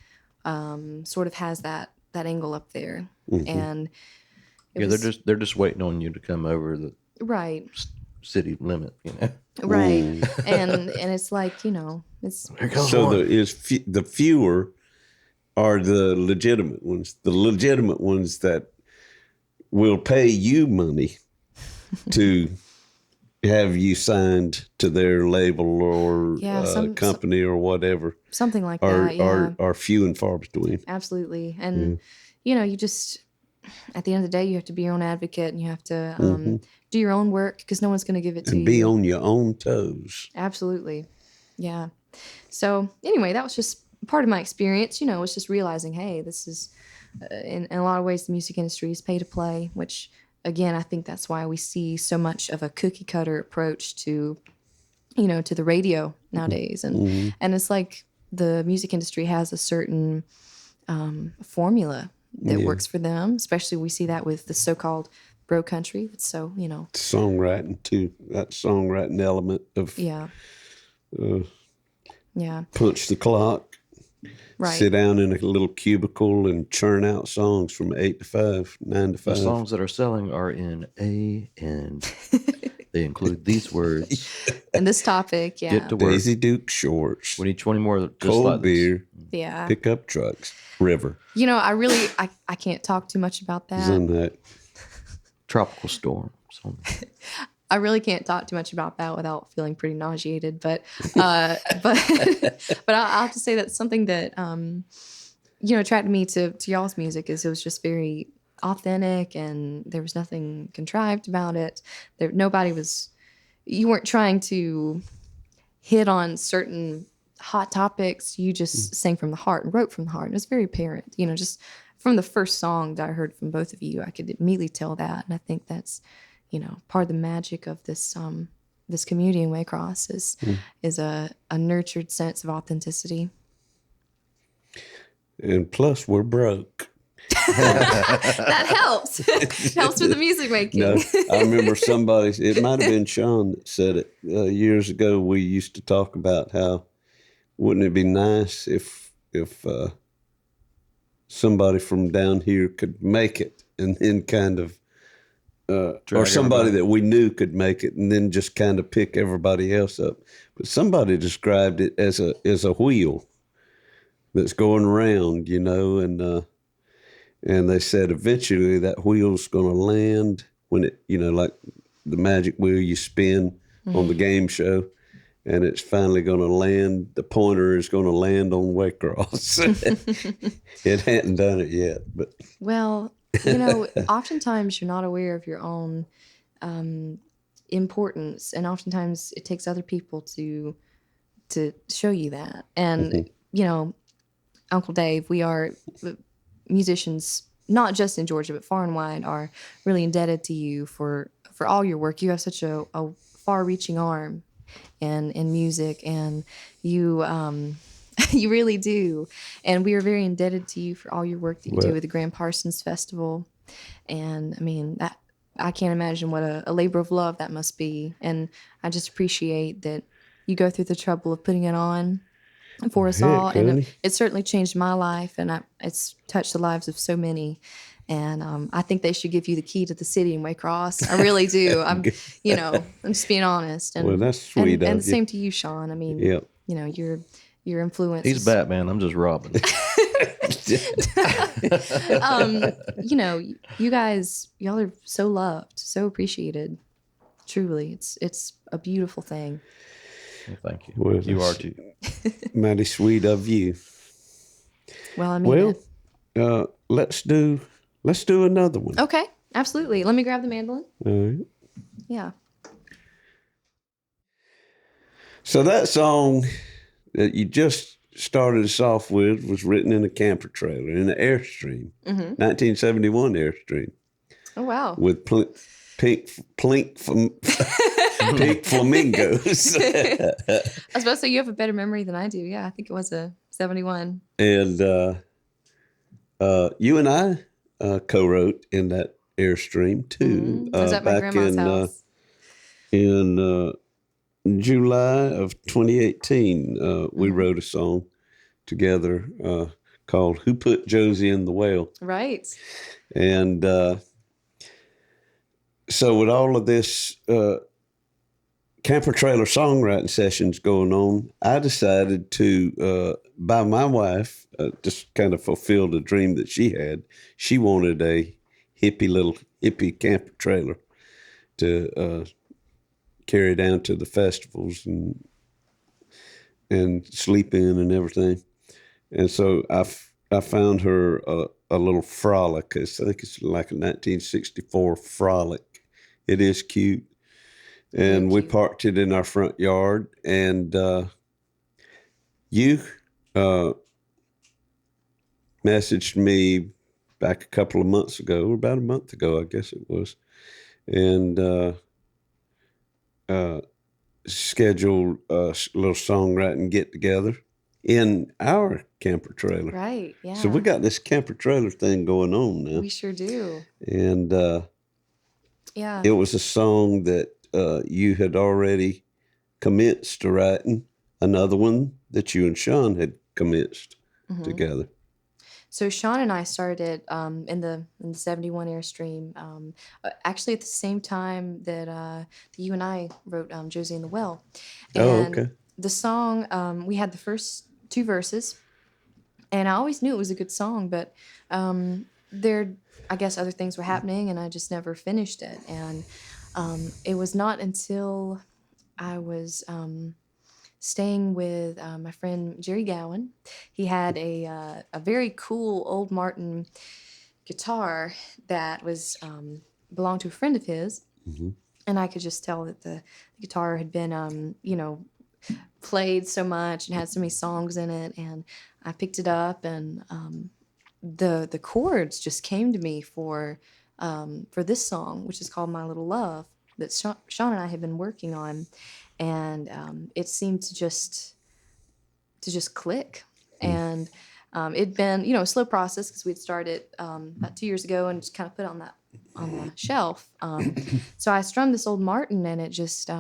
[SPEAKER 5] sort of has that angle up there, and
[SPEAKER 4] they're just waiting on you to come over the city limit,
[SPEAKER 5] right. And it's like it's
[SPEAKER 2] so the fewer are the legitimate ones. The legitimate ones that will pay you money to have you signed to their label or company or whatever.
[SPEAKER 5] Something like that,
[SPEAKER 2] are few and far between.
[SPEAKER 5] Absolutely. And, you just, at the end of the day, you have to be your own advocate, and you have to do your own work because no one's going to give it to you.
[SPEAKER 2] And be on your own toes.
[SPEAKER 5] Absolutely. Yeah. So anyway, that was just part of my experience, was just realizing, hey, this is, in a lot of ways, the music industry is pay to play, which, again, I think that's why we see so much of a cookie cutter approach to, to the radio nowadays. And and it's like the music industry has a certain formula that works for them. Especially we see that with the so-called bro country. It's so,
[SPEAKER 2] Songwriting too. That songwriting element of punch the clock.
[SPEAKER 5] Right.
[SPEAKER 2] Sit down in a little cubicle and churn out songs from 8 to 5, 9 to 5.
[SPEAKER 4] The songs that are selling are in A, and they include these words.
[SPEAKER 5] And this topic,
[SPEAKER 4] Get to work.
[SPEAKER 2] Daisy Duke shorts.
[SPEAKER 4] We need 20 more. Just
[SPEAKER 2] cold
[SPEAKER 4] like
[SPEAKER 2] beer.
[SPEAKER 5] Yeah.
[SPEAKER 2] Pickup trucks. River.
[SPEAKER 5] I can't talk too much about that.
[SPEAKER 4] Tropical storm.
[SPEAKER 5] I really can't talk too much about that without feeling pretty nauseated. But I'll have to say that's something that attracted me to y'all's music is it was just very authentic, and there was nothing contrived about it. You weren't trying to hit on certain hot topics. You just sang from the heart and wrote from the heart. And it was very apparent, just from the first song that I heard from both of you, I could immediately tell that. And I think that's, part of the magic of this this community in Waycross is a nurtured sense of authenticity.
[SPEAKER 2] And plus, we're broke.
[SPEAKER 5] That helps. It helps with the music making.
[SPEAKER 2] No, I remember it might have been Shawn that said it years ago. We used to talk about how wouldn't it be nice if somebody from down here could make it, and then kind of or somebody that we knew could make it, and then just kind of pick everybody else up. But somebody described it as a wheel that's going around, and they said eventually that wheel's going to land when it, like the magic wheel you spin on the game show, and it's finally going to land. The pointer is going to land on Waycross. It hadn't done it yet, but
[SPEAKER 5] well, oftentimes you're not aware of your own importance, and oftentimes it takes other people to show you that. And Uncle Dave, we are musicians, not just in Georgia but far and wide, are really indebted to you for all your work. You have such a far-reaching arm in music, and you you really do. And we are very indebted to you for all your work that you do with the Grand Parsons Festival. And I mean, that I can't imagine what a labor of love that must be. And I just appreciate that you go through the trouble of putting it on for us all. And it certainly changed my life, and it's touched the lives of so many. And I think they should give you the key to the city in Waycross. I really do. I'm just being honest. And,
[SPEAKER 2] well, that's sweet.
[SPEAKER 5] And the same to you, Shawn. I mean, your influence.
[SPEAKER 4] He's Batman. I'm just Robin.
[SPEAKER 5] You guys, y'all are so loved, so appreciated. Truly, it's a beautiful thing.
[SPEAKER 4] Well, thank you.
[SPEAKER 2] Well,
[SPEAKER 4] you are too.
[SPEAKER 2] Mighty sweet of you.
[SPEAKER 5] Well, I mean,
[SPEAKER 2] let's do another one.
[SPEAKER 5] Okay, absolutely. Let me grab the mandolin.
[SPEAKER 2] All right.
[SPEAKER 5] Yeah.
[SPEAKER 2] So that song that you just started us off with was written in a camper trailer in an Airstream, 1971 Airstream.
[SPEAKER 5] Oh wow!
[SPEAKER 2] With pink flamingos.
[SPEAKER 5] I was about to say you have a better memory than I do. Yeah, I think it was a 71.
[SPEAKER 2] And you and I co-wrote in that Airstream too.
[SPEAKER 5] I was at my grandma's house.
[SPEAKER 2] In July of 2018, we wrote a song together called "Who Put Josie in the Well."
[SPEAKER 5] Right.
[SPEAKER 2] And so with all of this camper trailer songwriting sessions going on, I decided to buy my wife, just kind of fulfilled a dream that she had. She wanted a hippie camper trailer to carry down to the festivals and sleep in and everything. And so I found her a little Frolic. I think it's like a 1964 Frolic. It is cute. And we parked it in our front yard. And you messaged me back a couple of months ago, or about a month ago, I guess it was, and scheduled a little songwriting get-together in our camper trailer.
[SPEAKER 5] Right, yeah.
[SPEAKER 2] So we got this camper trailer thing going on now.
[SPEAKER 5] We sure do.
[SPEAKER 2] And
[SPEAKER 5] yeah,
[SPEAKER 2] it was a song that you had already commenced to writing, another one that you and Shawn had commenced together.
[SPEAKER 5] So Shawn and I started in the 71 Airstream, actually at the same time that you and I wrote Josie in the Well. And
[SPEAKER 2] okay.
[SPEAKER 5] The song, we had the first 2 verses, and I always knew it was a good song, but I guess other things were happening, and I just never finished it. And it was not until I was staying with my friend Jerry Gowan. He had a very cool old Martin guitar that was belonged to a friend of his, and I could just tell that the guitar had been, played so much and had so many songs in it. And I picked it up, and the chords just came to me for this song, which is called "My Little Love," that Shawn and I had been working on, and it seemed to just click. And it'd been, a slow process because we'd started about 2 years ago and just kind of put it on the shelf. So I strummed this old Martin, and it just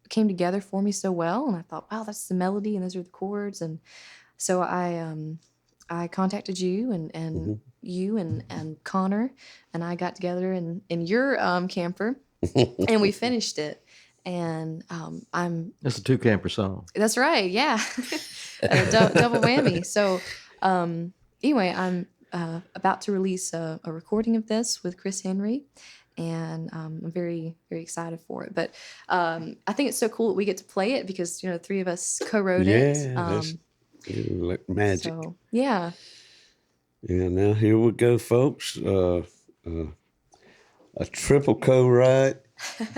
[SPEAKER 5] came together for me so well. And I thought, wow, that's the melody, and those are the chords. And so I contacted you and you and Connor, and I got together in your camper, and we finished it. And
[SPEAKER 4] It's a 2-camper song.
[SPEAKER 5] That's right, yeah. Double whammy. So anyway, I'm about to release a recording of this with Chris Henry, and I'm very, very excited for it. But I think it's so cool that we get to play it because, the three of us co-wrote it.
[SPEAKER 2] That's like magic.
[SPEAKER 5] So, yeah.
[SPEAKER 2] Yeah, now here we go, folks. A triple co-write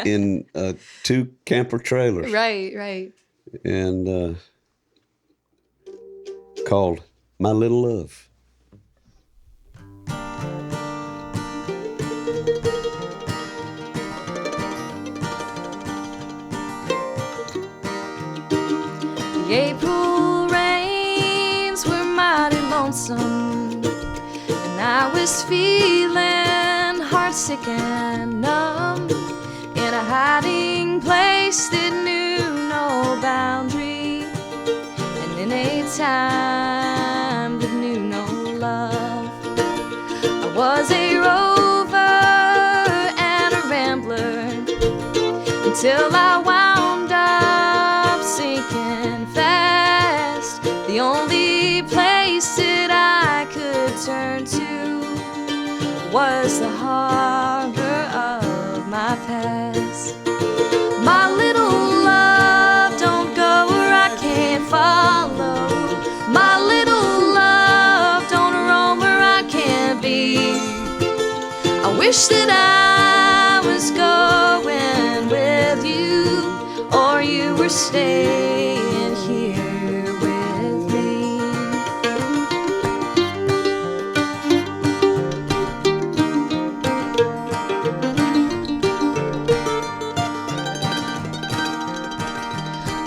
[SPEAKER 2] in 2 camper trailers.
[SPEAKER 5] Right.
[SPEAKER 2] And called My Little Love.
[SPEAKER 3] The April rains were mighty lonesome, and I was feeling heartsick and numb in a hiding place that knew no boundary, and in a time that knew no love. I was a rover and a rambler until I wound up sinking fast. The only place that I could turn to was the harbor of my past. My little love, don't go where I can't follow. My little love, don't roam where I can't be. I wish that I was going with you, or you were staying here with me.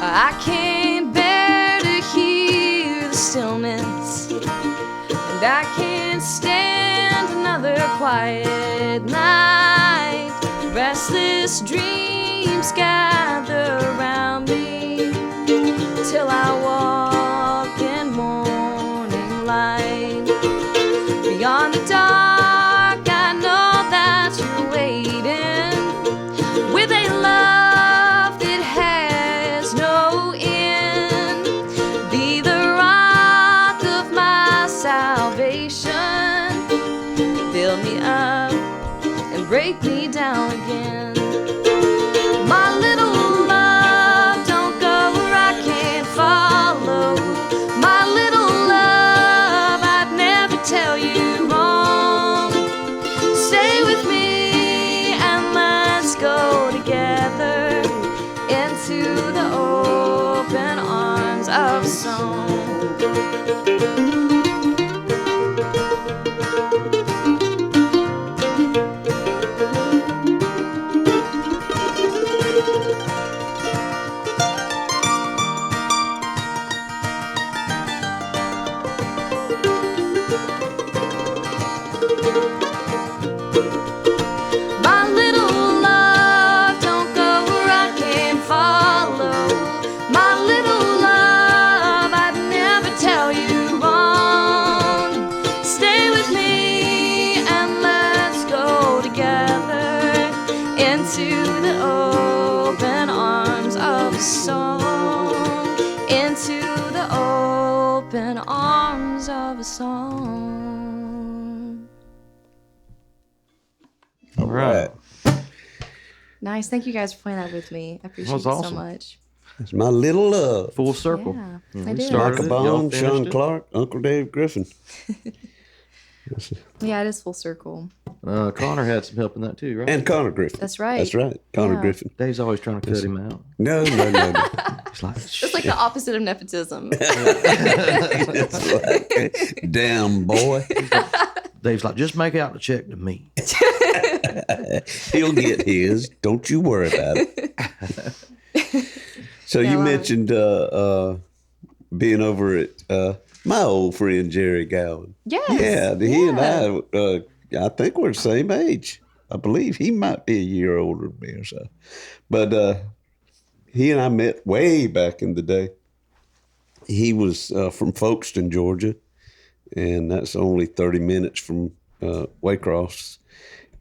[SPEAKER 3] I can't bear to hear the stillness, and I can't stand another quiet night. Restless dreams gather around me till I walk in morning light. Beyond the dark, I know that you're waiting with a love that has no end. Be the rock of my salvation. Fill me up and break me down again. My little love, don't go where I can't follow. My little love, I'd never tell you wrong. Stay with me and let's go together into the open arms of song. My little love, don't go where I can't follow. My little love, I'd never tell you wrong. Stay with me and let's go together into the open arms of song. Into the open arms of a song.
[SPEAKER 2] All right.
[SPEAKER 5] Nice. Thank you guys for playing that with me. I appreciate
[SPEAKER 4] was
[SPEAKER 5] it so
[SPEAKER 4] awesome.
[SPEAKER 5] much.
[SPEAKER 2] It's My Little Love.
[SPEAKER 4] Full circle.
[SPEAKER 5] Yeah,
[SPEAKER 4] And
[SPEAKER 5] I
[SPEAKER 4] we
[SPEAKER 5] did.
[SPEAKER 4] started
[SPEAKER 2] Micah
[SPEAKER 4] it, y'all
[SPEAKER 2] Bonn,
[SPEAKER 4] finished
[SPEAKER 2] Shawn
[SPEAKER 4] it.
[SPEAKER 2] Clark, Uncle Dave Griffin.
[SPEAKER 5] Yeah, it is full circle.
[SPEAKER 4] Connor had some help in that too, right?
[SPEAKER 2] And Connor Griffin.
[SPEAKER 5] That's right.
[SPEAKER 2] That's right. Connor
[SPEAKER 5] Yeah.
[SPEAKER 2] Griffin.
[SPEAKER 4] Dave's always trying to cut him out.
[SPEAKER 2] No.
[SPEAKER 4] He's like,
[SPEAKER 5] It's like the opposite of nepotism.
[SPEAKER 2] It's like, damn, boy.
[SPEAKER 4] Dave's like, just make out the check to me.
[SPEAKER 2] He'll get his. Don't you worry about it. So you mentioned being over at my old friend Jerry Gowan.
[SPEAKER 5] Yes.
[SPEAKER 2] Yeah, he and I think we're the same age. I believe he might be a year older than me or so. But he and I met way back in the day. He was from Folkestone, Georgia, and that's only 30 minutes from Waycross.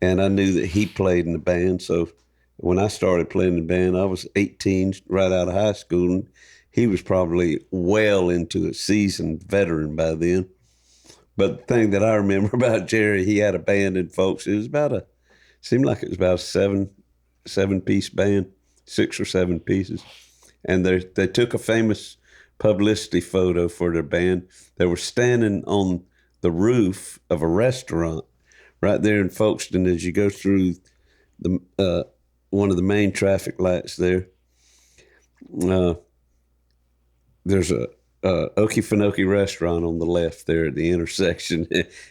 [SPEAKER 2] And I knew that he played in the band. So when I started playing in the band, I was 18, right out of high school. And he was probably well into a seasoned veteran by then. But the thing that I remember about Jerry, he had a band in Folkestone. It was seemed like it was about a seven-piece band, 6 or 7 pieces. And they took a famous publicity photo for their band. They were standing on the roof of a restaurant right there in Folkestone as you go through the one of the main traffic lights there. There's a Okefenokee restaurant on the left there at the intersection.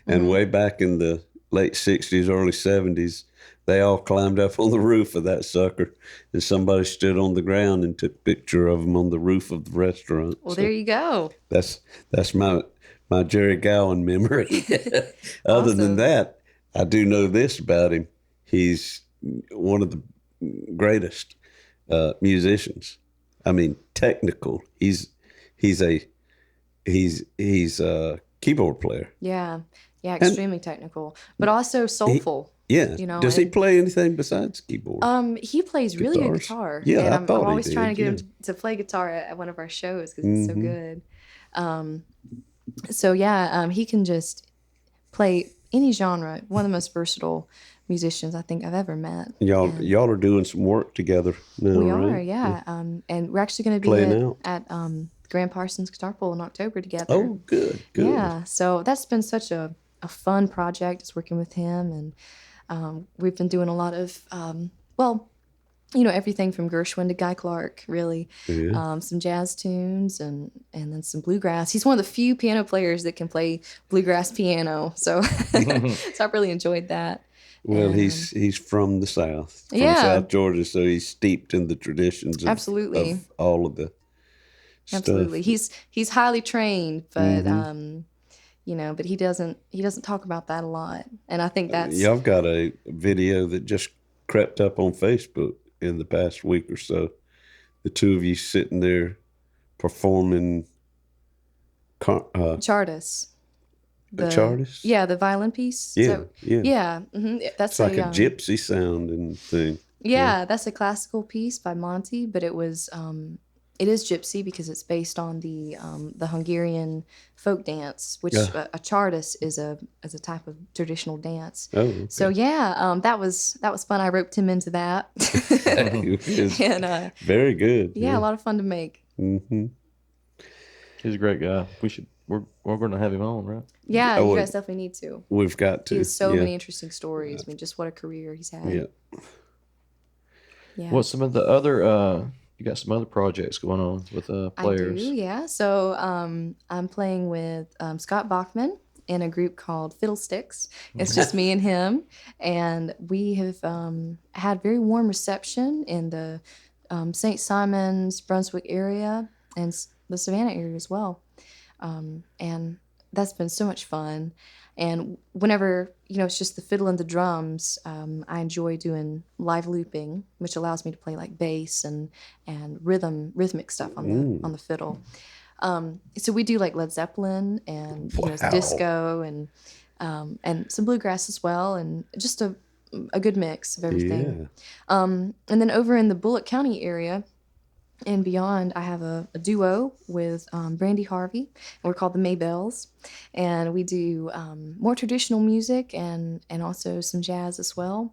[SPEAKER 2] And way back in the late 60s, early 70s, they all climbed up on the roof of that sucker, and somebody stood on the ground and took a picture of them on the roof of the restaurant.
[SPEAKER 5] Well, there you go.
[SPEAKER 2] That's my Jerry Gowan memory. Other than that, I do know this about him. He's one of the greatest musicians. I mean, technical. He's a keyboard player.
[SPEAKER 5] Yeah, extremely technical, but also soulful.
[SPEAKER 2] Does he play anything besides keyboard?
[SPEAKER 5] He plays really good guitar.
[SPEAKER 2] Yeah,
[SPEAKER 5] and
[SPEAKER 2] I
[SPEAKER 5] I'm
[SPEAKER 2] thought
[SPEAKER 5] always
[SPEAKER 2] he
[SPEAKER 5] trying to
[SPEAKER 2] did,
[SPEAKER 5] get him to play guitar at one of our shows because he's so good. He can just play any genre. One of the most versatile musicians I think I've ever met.
[SPEAKER 2] Y'all are doing some work together now,
[SPEAKER 5] We
[SPEAKER 2] right?
[SPEAKER 5] are, yeah. And we're actually going to be
[SPEAKER 2] Playing
[SPEAKER 5] at Grand Parsons Guitar Pool in October together.
[SPEAKER 2] Oh, good.
[SPEAKER 5] Yeah, so that's been such a fun project, just working with him. And we've been doing a lot of, everything from Gershwin to Guy Clark, really.
[SPEAKER 2] Yeah.
[SPEAKER 5] Some jazz tunes and then some bluegrass. He's one of the few piano players that can play bluegrass piano. So, so I've really enjoyed that.
[SPEAKER 2] Well, he's from the South, from South Georgia, so he's steeped in the traditions of all of the stuff.
[SPEAKER 5] Absolutely. He's highly trained, but but he doesn't talk about that a lot. And I think that's
[SPEAKER 2] Y'all got a video that just crept up on Facebook in the past week or so. The two of you sitting there performing
[SPEAKER 5] Chartis.
[SPEAKER 2] The Chartis?
[SPEAKER 5] Yeah, the violin piece.
[SPEAKER 2] Yeah.
[SPEAKER 5] That's
[SPEAKER 2] like a gypsy sounding thing.
[SPEAKER 5] Yeah, that's a classical piece by Monty, but it is gypsy because it's based on the Hungarian folk dance, which a Chartis is a type of traditional dance.
[SPEAKER 2] Oh, okay.
[SPEAKER 5] So that was fun. I roped him into that. And
[SPEAKER 2] very good.
[SPEAKER 5] Yeah, a lot of fun to make.
[SPEAKER 2] Mm-hmm.
[SPEAKER 4] He's a great guy. We're going to have him on, right?
[SPEAKER 5] Yeah, you guys definitely need to.
[SPEAKER 2] We've got to.
[SPEAKER 5] He has so many interesting stories. I mean, just what a career he's had.
[SPEAKER 2] Yeah.
[SPEAKER 4] What's some of the other? You got some other projects going on with players?
[SPEAKER 5] I do, yeah. So I'm playing with Scott Bachman in a group called Fiddlesticks. It's just me and him, and we have had very warm reception in the St. Simons, Brunswick area, and the Savannah area as well. And that's been so much fun. And whenever, it's just the fiddle and the drums, I enjoy doing live looping, which allows me to play like bass and rhythmic stuff on the fiddle. So we do like Led Zeppelin and disco and some bluegrass as well, and just a good mix of everything. Yeah. And then over in the Bullock County area and beyond, I have a duo with Brandy Harvey, and we're called the Maybells, and we do more traditional music and also some jazz as well.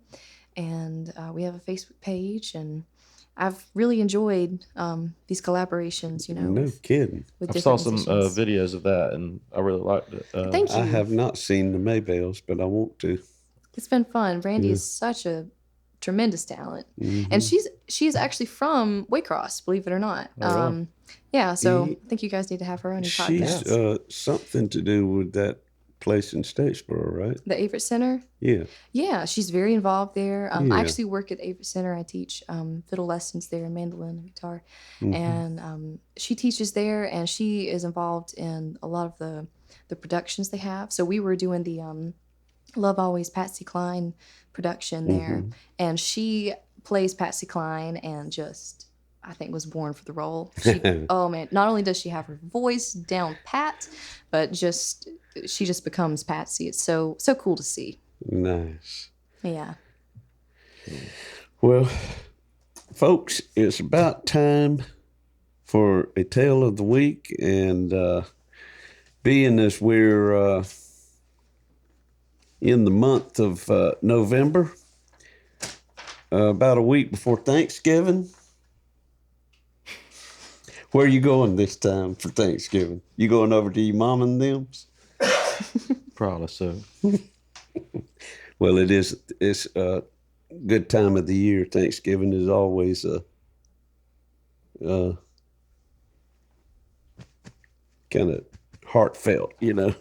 [SPEAKER 5] And we have a Facebook page, and I've really enjoyed these collaborations.
[SPEAKER 2] No kidding.
[SPEAKER 5] with
[SPEAKER 4] I saw
[SPEAKER 5] different
[SPEAKER 4] some
[SPEAKER 5] musicians.
[SPEAKER 4] videos of that, and I really liked it.
[SPEAKER 5] Thank you.
[SPEAKER 2] I have not seen the Maybells, but I want to.
[SPEAKER 5] It's been fun. Brandy is such a tremendous talent,
[SPEAKER 2] Mm-hmm.
[SPEAKER 5] and she's actually from Waycross, believe it or not.
[SPEAKER 4] really?
[SPEAKER 5] Yeah, so I think you guys need to have her on your
[SPEAKER 2] She's
[SPEAKER 5] podcast.
[SPEAKER 2] something to do with that place in Statesboro, right?
[SPEAKER 5] The Averitt Center.
[SPEAKER 2] Yeah.
[SPEAKER 5] Yeah, she's very involved there.
[SPEAKER 2] Yeah.
[SPEAKER 5] I actually work at the Averitt Center. I teach fiddle lessons there, mandolin and guitar, and she teaches there, and she is involved in a lot of the productions they have. So we were doing the Love Always Patsy Cline production there, and she plays Patsy Cline and just, I think, was born for the role. She, oh man, not only does she have her voice down pat, but she just becomes Patsy. It's so cool to see.
[SPEAKER 2] Nice.
[SPEAKER 5] Yeah.
[SPEAKER 2] Well, folks, it's about time for a tale of the week, and being as we're in the month of November, about a week before Thanksgiving. Where are you going this time for Thanksgiving? You going over to your mom and them's?
[SPEAKER 4] Probably so.
[SPEAKER 2] Well, it's a good time of the year. Thanksgiving is always a kind of heartfelt, you know.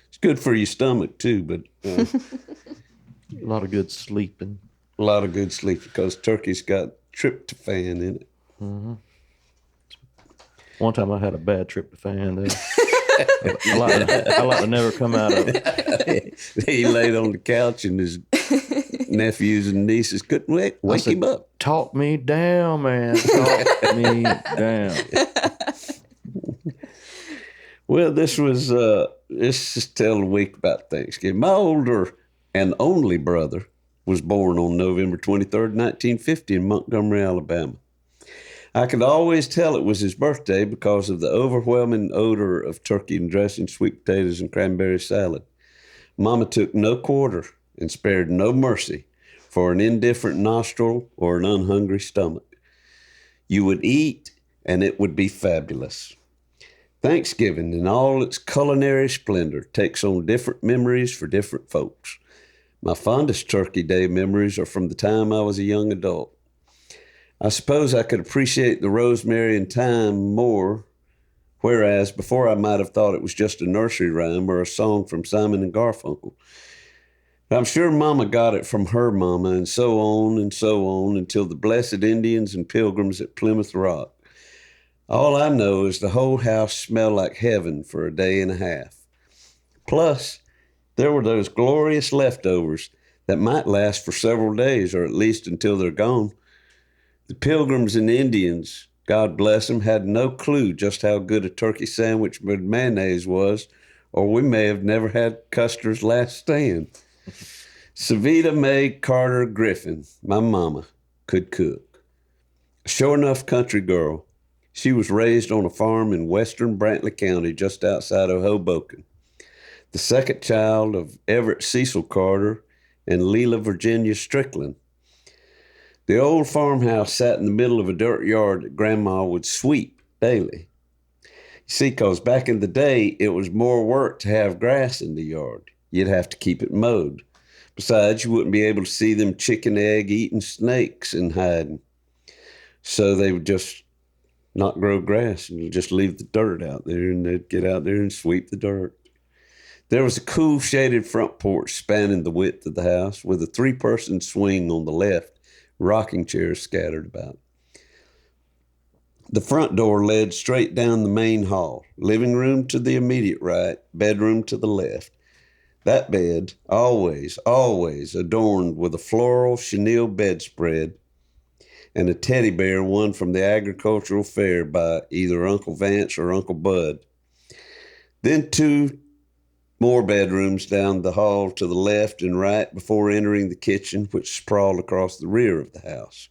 [SPEAKER 2] It's good for your stomach too, but
[SPEAKER 4] A lot of good sleeping.
[SPEAKER 2] a lot of good sleep because turkey's got tryptophan in it.
[SPEAKER 4] One time I had a bad tryptophan there. I like to never come out of it.
[SPEAKER 2] He laid on the couch and his nephews and nieces couldn't wake him up.
[SPEAKER 4] Talk me down, man. Talk me down.
[SPEAKER 2] Well, this is telling a week about Thanksgiving. My older and only brother was born on November 23rd, 1950 in Montgomery, Alabama. I could always tell it was his birthday because of the overwhelming odor of turkey and dressing, sweet potatoes, and cranberry salad. Mama took no quarter and spared no mercy for an indifferent nostril or an unhungry stomach. You would eat, and it would be fabulous. Thanksgiving, in all its culinary splendor, takes on different memories for different folks. My fondest Turkey Day memories are from the time I was a young adult. I suppose I could appreciate the rosemary and thyme more, whereas before I might have thought it was just a nursery rhyme or a song from Simon and Garfunkel. But I'm sure Mama got it from her mama, and so on until the blessed Indians and pilgrims at Plymouth Rock. All I know is the whole house smelled like heaven for a day and a half. Plus, there were those glorious leftovers that might last for several days, or at least until they're gone. The pilgrims and Indians, God bless them, had no clue just how good a turkey sandwich with mayonnaise was, or we may have never had Custer's last stand. Savita Mae Carter Griffin, my mama, could cook. A sure enough country girl. She was raised on a farm in western Brantley County, just outside of Hoboken. The second child of Everett Cecil Carter and Leela Virginia Strickland. The old farmhouse sat in the middle of a dirt yard that Grandma would sweep daily. You see, because back in the day, it was more work to have grass in the yard. You'd have to keep it mowed. Besides, you wouldn't be able to see them chicken egg eating snakes and hiding. So they would just not grow grass and just leave the dirt out there, and they'd get out there and sweep the dirt. There was a cool shaded front porch spanning the width of the house with a 3-person swing on the left, rocking chairs scattered about. The front door led straight down the main hall, living room to the immediate right, bedroom to the left. That bed, always adorned with a floral chenille bedspread and a teddy bear won from the agricultural fair by either Uncle Vance or Uncle Bud. Then 2 more bedrooms down the hall to the left and right before entering the kitchen, which sprawled across the rear of the house.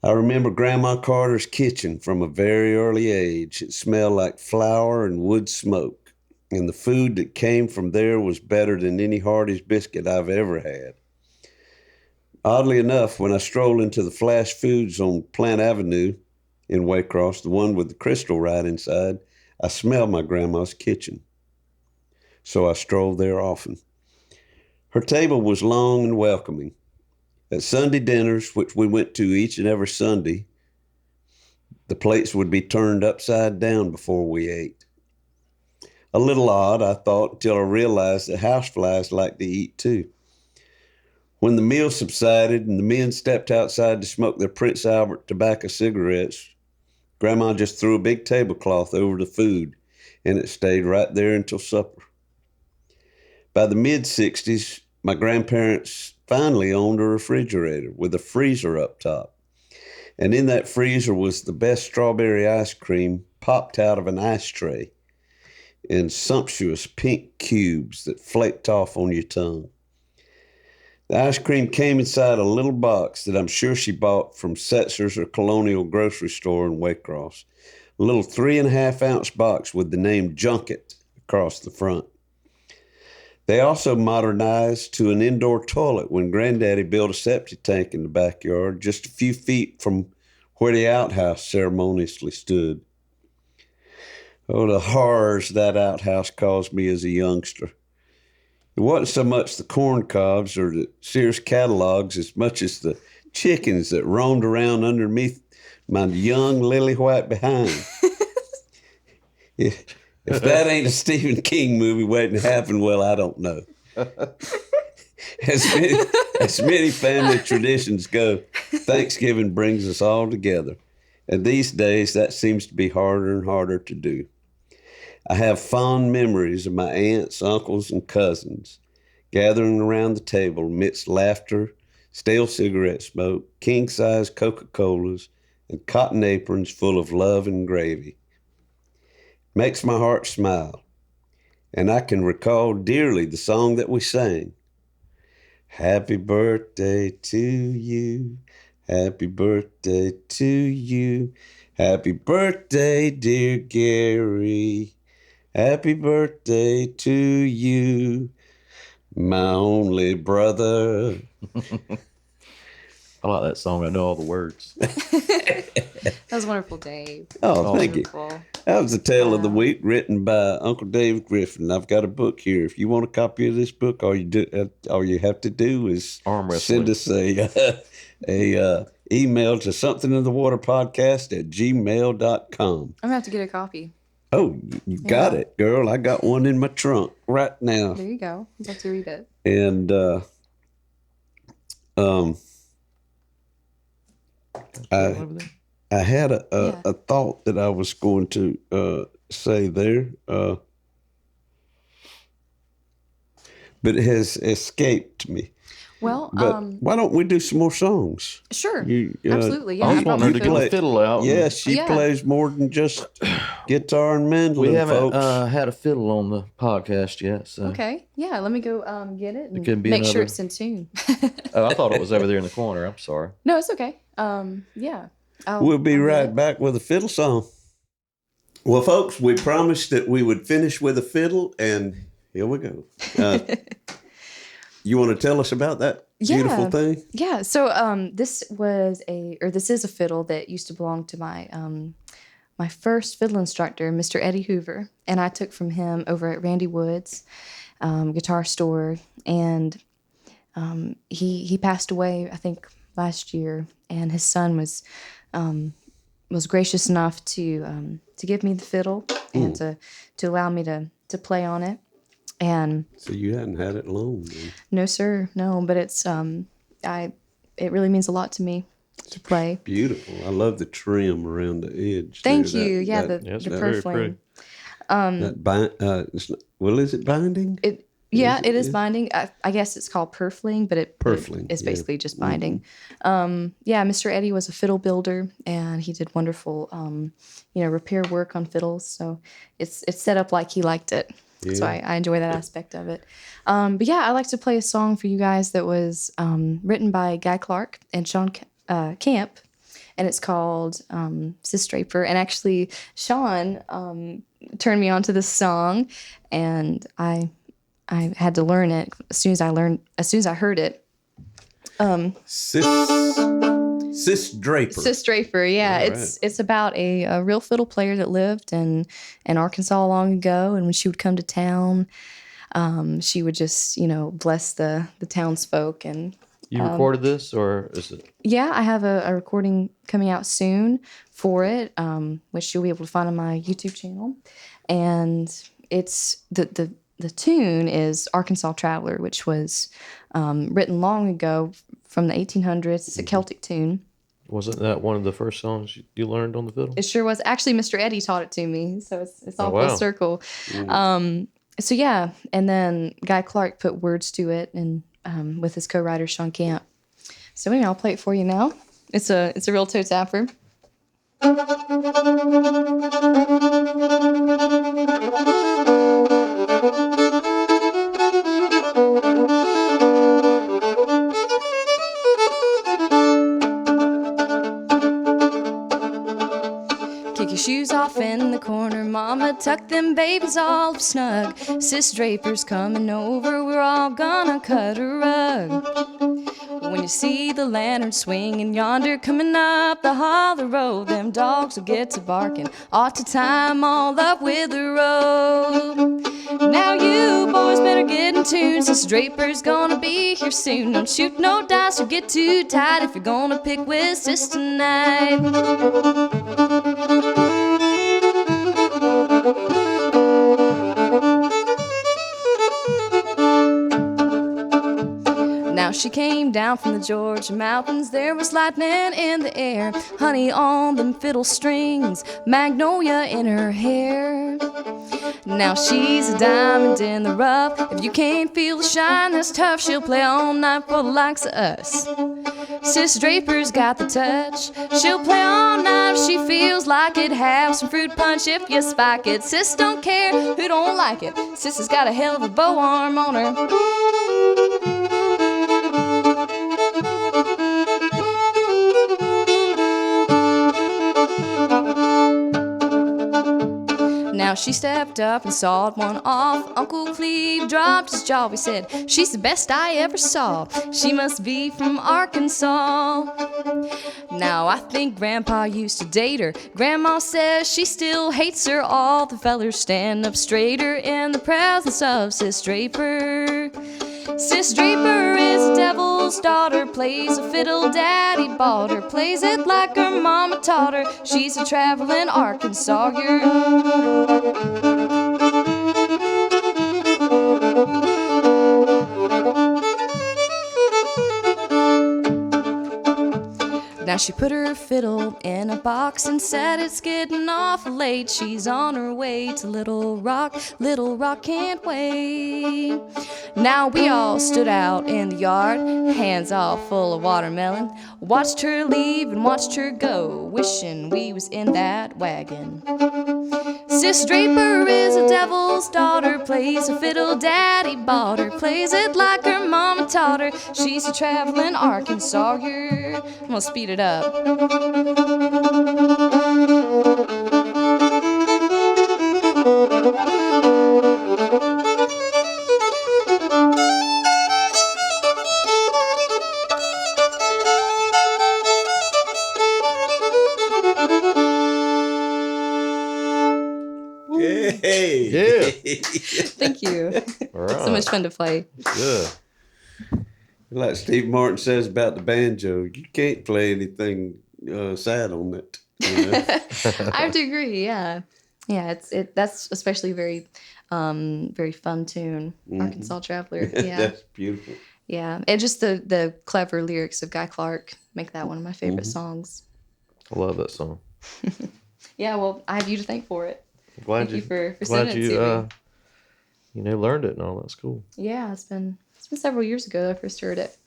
[SPEAKER 2] I remember Grandma Carter's kitchen from a very early age. It smelled like flour and wood smoke, and the food that came from there was better than any Hardee's biscuit I've ever had. Oddly enough, when I stroll into the Flash Foods on Plant Avenue in Waycross, the one with the crystal right inside, I smell my grandma's kitchen. So I stroll there often. Her table was long and welcoming. At Sunday dinners, which we went to each and every Sunday, the plates would be turned upside down before we ate. A little odd, I thought, until I realized that houseflies like to eat too. When the meal subsided and the men stepped outside to smoke their Prince Albert tobacco cigarettes, Grandma just threw a big tablecloth over the food, and it stayed right there until supper. By the mid-'60s, my grandparents finally owned a refrigerator with a freezer up top. And in that freezer was the best strawberry ice cream popped out of an ice tray in sumptuous pink cubes that flaked off on your tongue. The ice cream came inside a little box that I'm sure she bought from Setzer's or Colonial Grocery Store in Waycross. A little 3.5-ounce box with the name Junket across the front. They also modernized to an indoor toilet when Granddaddy built a septic tank in the backyard just a few feet from where the outhouse ceremoniously stood. Oh, the horrors that outhouse caused me as a youngster. It wasn't so much the corn cobs or the Sears catalogs as much as the chickens that roamed around underneath my young lily white behind. If that ain't a Stephen King movie waiting to happen, well, I don't know. As many family traditions go, Thanksgiving brings us all together. And these days, that seems to be harder and harder to do. I have fond memories of my aunts, uncles, and cousins gathering around the table amidst laughter, stale cigarette smoke, king-size Coca-Colas, and cotton aprons full of love and gravy. Makes my heart smile, and I can recall dearly the song that we sang. Happy birthday to you, happy birthday to you, happy birthday, dear Gary, happy birthday to you, my only brother.
[SPEAKER 4] I like that song. I know all the words.
[SPEAKER 5] That was wonderful, Dave.
[SPEAKER 2] Oh, thank you.
[SPEAKER 5] Wonderful.
[SPEAKER 2] That was the tale of the week, written by Uncle Dave Griffin. I've got a book here. If you want a copy of this book, all you have to do is
[SPEAKER 4] Arm wrestling.
[SPEAKER 2] send us a email to somethinginthewaterpodcast@gmail.com.
[SPEAKER 5] I'm going to have to get a copy.
[SPEAKER 2] Oh, you got it, girl. I got one in my trunk right now.
[SPEAKER 5] There you go. I'd like to read it.
[SPEAKER 2] And I had a thought that I was going to say there, but it has escaped me.
[SPEAKER 5] Well,
[SPEAKER 2] But why don't we do some more songs?
[SPEAKER 5] sure.
[SPEAKER 2] You,
[SPEAKER 5] Absolutely. Yeah.
[SPEAKER 4] I was wanting her to get
[SPEAKER 2] play-
[SPEAKER 4] the fiddle out.
[SPEAKER 2] Yeah, she
[SPEAKER 5] Yeah.
[SPEAKER 2] plays more than just guitar and mandolin,
[SPEAKER 4] We haven't
[SPEAKER 2] folks.
[SPEAKER 4] had a fiddle on the podcast yet. So.
[SPEAKER 5] Okay. Yeah. Let me go get it and
[SPEAKER 4] could be
[SPEAKER 5] make sure
[SPEAKER 4] another-
[SPEAKER 5] it's in tune.
[SPEAKER 4] Oh, I thought it was over there in the corner. I'm sorry.
[SPEAKER 5] No, it's okay. Yeah.
[SPEAKER 2] We'll be
[SPEAKER 5] I'll
[SPEAKER 2] right
[SPEAKER 5] get it.
[SPEAKER 2] back with a fiddle song. Well, folks, we promised that we would finish with a fiddle, and here we go. You want to tell us about that beautiful
[SPEAKER 5] Yeah.
[SPEAKER 2] thing?
[SPEAKER 5] Yeah. So this is a fiddle that used to belong to my my first fiddle instructor, Mr. Eddie Hoover, and I took from him over at Randy Wood's guitar store, and he passed away, I think, last year, and his son was gracious enough to give me the fiddle and to allow me to play on it. And
[SPEAKER 2] So you hadn't had it long, then.
[SPEAKER 5] no, sir, no, but it's it really means a lot to me to play.
[SPEAKER 2] Beautiful. I love the trim around the edge.
[SPEAKER 5] Thank
[SPEAKER 2] there.
[SPEAKER 5] you. Yeah, the
[SPEAKER 4] Yes,
[SPEAKER 5] the
[SPEAKER 4] very
[SPEAKER 5] purfling.
[SPEAKER 2] Is it binding?
[SPEAKER 5] It is binding. I guess it's called purfling, but
[SPEAKER 2] Purfling,
[SPEAKER 5] it's
[SPEAKER 2] yeah.
[SPEAKER 5] basically just binding. Mr. Eddie was a fiddle builder, and he did wonderful, repair work on fiddles. So it's set up like he liked it. So I enjoy that aspect of it. But yeah, I like to play a song for you guys that was written by Guy Clark and Shawn Camp, and it's called Sis Draper. And actually, Shawn turned me on to this song, and I had to learn it as soon as I heard it.
[SPEAKER 2] Sis Draper.
[SPEAKER 5] Sis Draper, yeah.
[SPEAKER 2] All
[SPEAKER 5] It's about a real fiddle player that lived in Arkansas long ago, and when she would come to town, she would just, bless the townsfolk. And
[SPEAKER 4] You recorded this, or is it?
[SPEAKER 5] yeah, I have a recording coming out soon for it, which you'll be able to find on my YouTube channel. And it's the tune is Arkansas Traveler, which was written long ago from the 1800s. It's a Celtic tune.
[SPEAKER 4] Wasn't that one of the first songs you learned on the fiddle?
[SPEAKER 5] It sure was. Actually, Mr. Eddie taught it to me, so it's all
[SPEAKER 4] wow.
[SPEAKER 5] full circle. So yeah, and then Guy Clark put words to it, and with his co-writer Shawn Camp. So anyway, I'll play it for you now. It's a real toe tapper. Kick your shoes off in the corner, mama, tuck them babies all up snug. Sis Draper's coming over, we're all gonna cut a rug. When you see the lantern swinging yonder, coming up the hollow road, them dogs will get to barking, ought to time all up with the road. Now you boys better get in tune, Sis Draper's gonna be here soon. Don't shoot no dice or get too tight if you're gonna pick with Sis tonight. Now she came down from the Georgia mountains, there was lightning in the air, honey on them fiddle strings, magnolia in her hair. Now she's a diamond in the rough, if you can't feel the shine, that's tough, she'll play all night for the likes of us. Sis Draper's got the touch, she'll play all night if she feels like it, have some fruit punch if you spike it. Sis don't care who don't like it, Sis has got a hell of a bow arm on her. Now she stepped up and sawed one off. Uncle Cleve dropped his jaw. He said, "She's the best I ever saw. She must be from Arkansas." Now I think Grandpa used to date her. Grandma says she still hates her. All the fellers stand up straighter in the presence of Sis Draper. Sis Draper is a devil's daughter, plays a fiddle daddy bought her, plays it like her mama taught her. She's a traveling Arkansas Now she put her fiddle in a box and said it's getting awful late. She's on her way to Little Rock can't wait. Now we all stood out in the yard, hands all full of watermelon, watched her leave and watched her go, wishing we was in that wagon. Sis Draper is a devil's daughter, plays a fiddle daddy bought her, plays it like her mama taught her. She's a traveling Arkansas girl. I'm gonna speed it up.
[SPEAKER 2] Hey.
[SPEAKER 4] Yeah.
[SPEAKER 5] Thank you.
[SPEAKER 4] All right.
[SPEAKER 5] So much fun to play.
[SPEAKER 4] Good.
[SPEAKER 2] Like Steve Martin says about the banjo, you can't play anything sad on it. You know?
[SPEAKER 5] I have to agree. Yeah, that's especially very fun tune. Arkansas Traveler. Yeah,
[SPEAKER 2] That's beautiful.
[SPEAKER 5] yeah. And just the clever lyrics of Guy Clark make that one of my favorite songs.
[SPEAKER 4] I love that song.
[SPEAKER 5] Yeah. Well, I have you to thank for it.
[SPEAKER 4] Glad
[SPEAKER 5] Thank you for sending it to me.
[SPEAKER 4] Learned it and all. That's cool.
[SPEAKER 5] Yeah, it's been several years ago that I first heard it.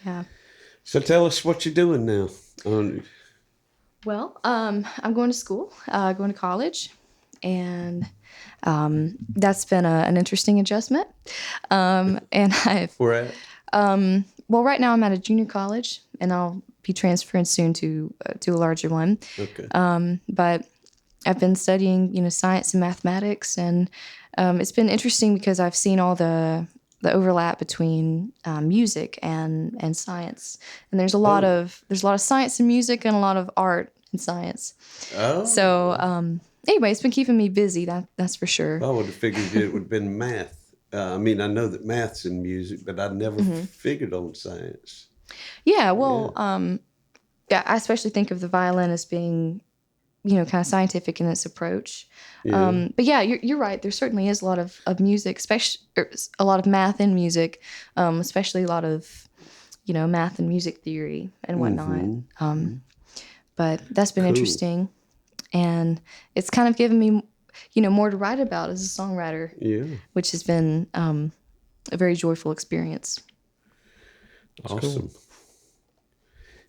[SPEAKER 5] Yeah.
[SPEAKER 2] So tell us what you're doing now.
[SPEAKER 5] Well, I'm going to school, going to college, and that's been an interesting adjustment. And I've
[SPEAKER 2] Where at?
[SPEAKER 5] well, right now I'm at a junior college, and I'll be transferring soon to a larger one.
[SPEAKER 2] Okay.
[SPEAKER 5] But I've been studying, science and mathematics, and it's been interesting because I've seen all the the overlap between music and science, and there's a lot of science in music and a lot of art in science.
[SPEAKER 2] Oh.
[SPEAKER 5] So anyway, it's been keeping me busy. That's for sure.
[SPEAKER 2] I would have figured it would have been math. I mean, I know that math's in music, but I never figured on science.
[SPEAKER 5] Yeah, well, yeah, I especially think of the violin as being, kind of scientific in its approach.
[SPEAKER 2] Yeah.
[SPEAKER 5] But yeah, you're right. There certainly is a lot of music, especially a lot of math in music, especially a lot of, math and music theory and whatnot. But that's been interesting, and it's kind of given me, more to write about as a songwriter.
[SPEAKER 2] Yeah.
[SPEAKER 5] Which has been a very joyful experience.
[SPEAKER 2] Awesome.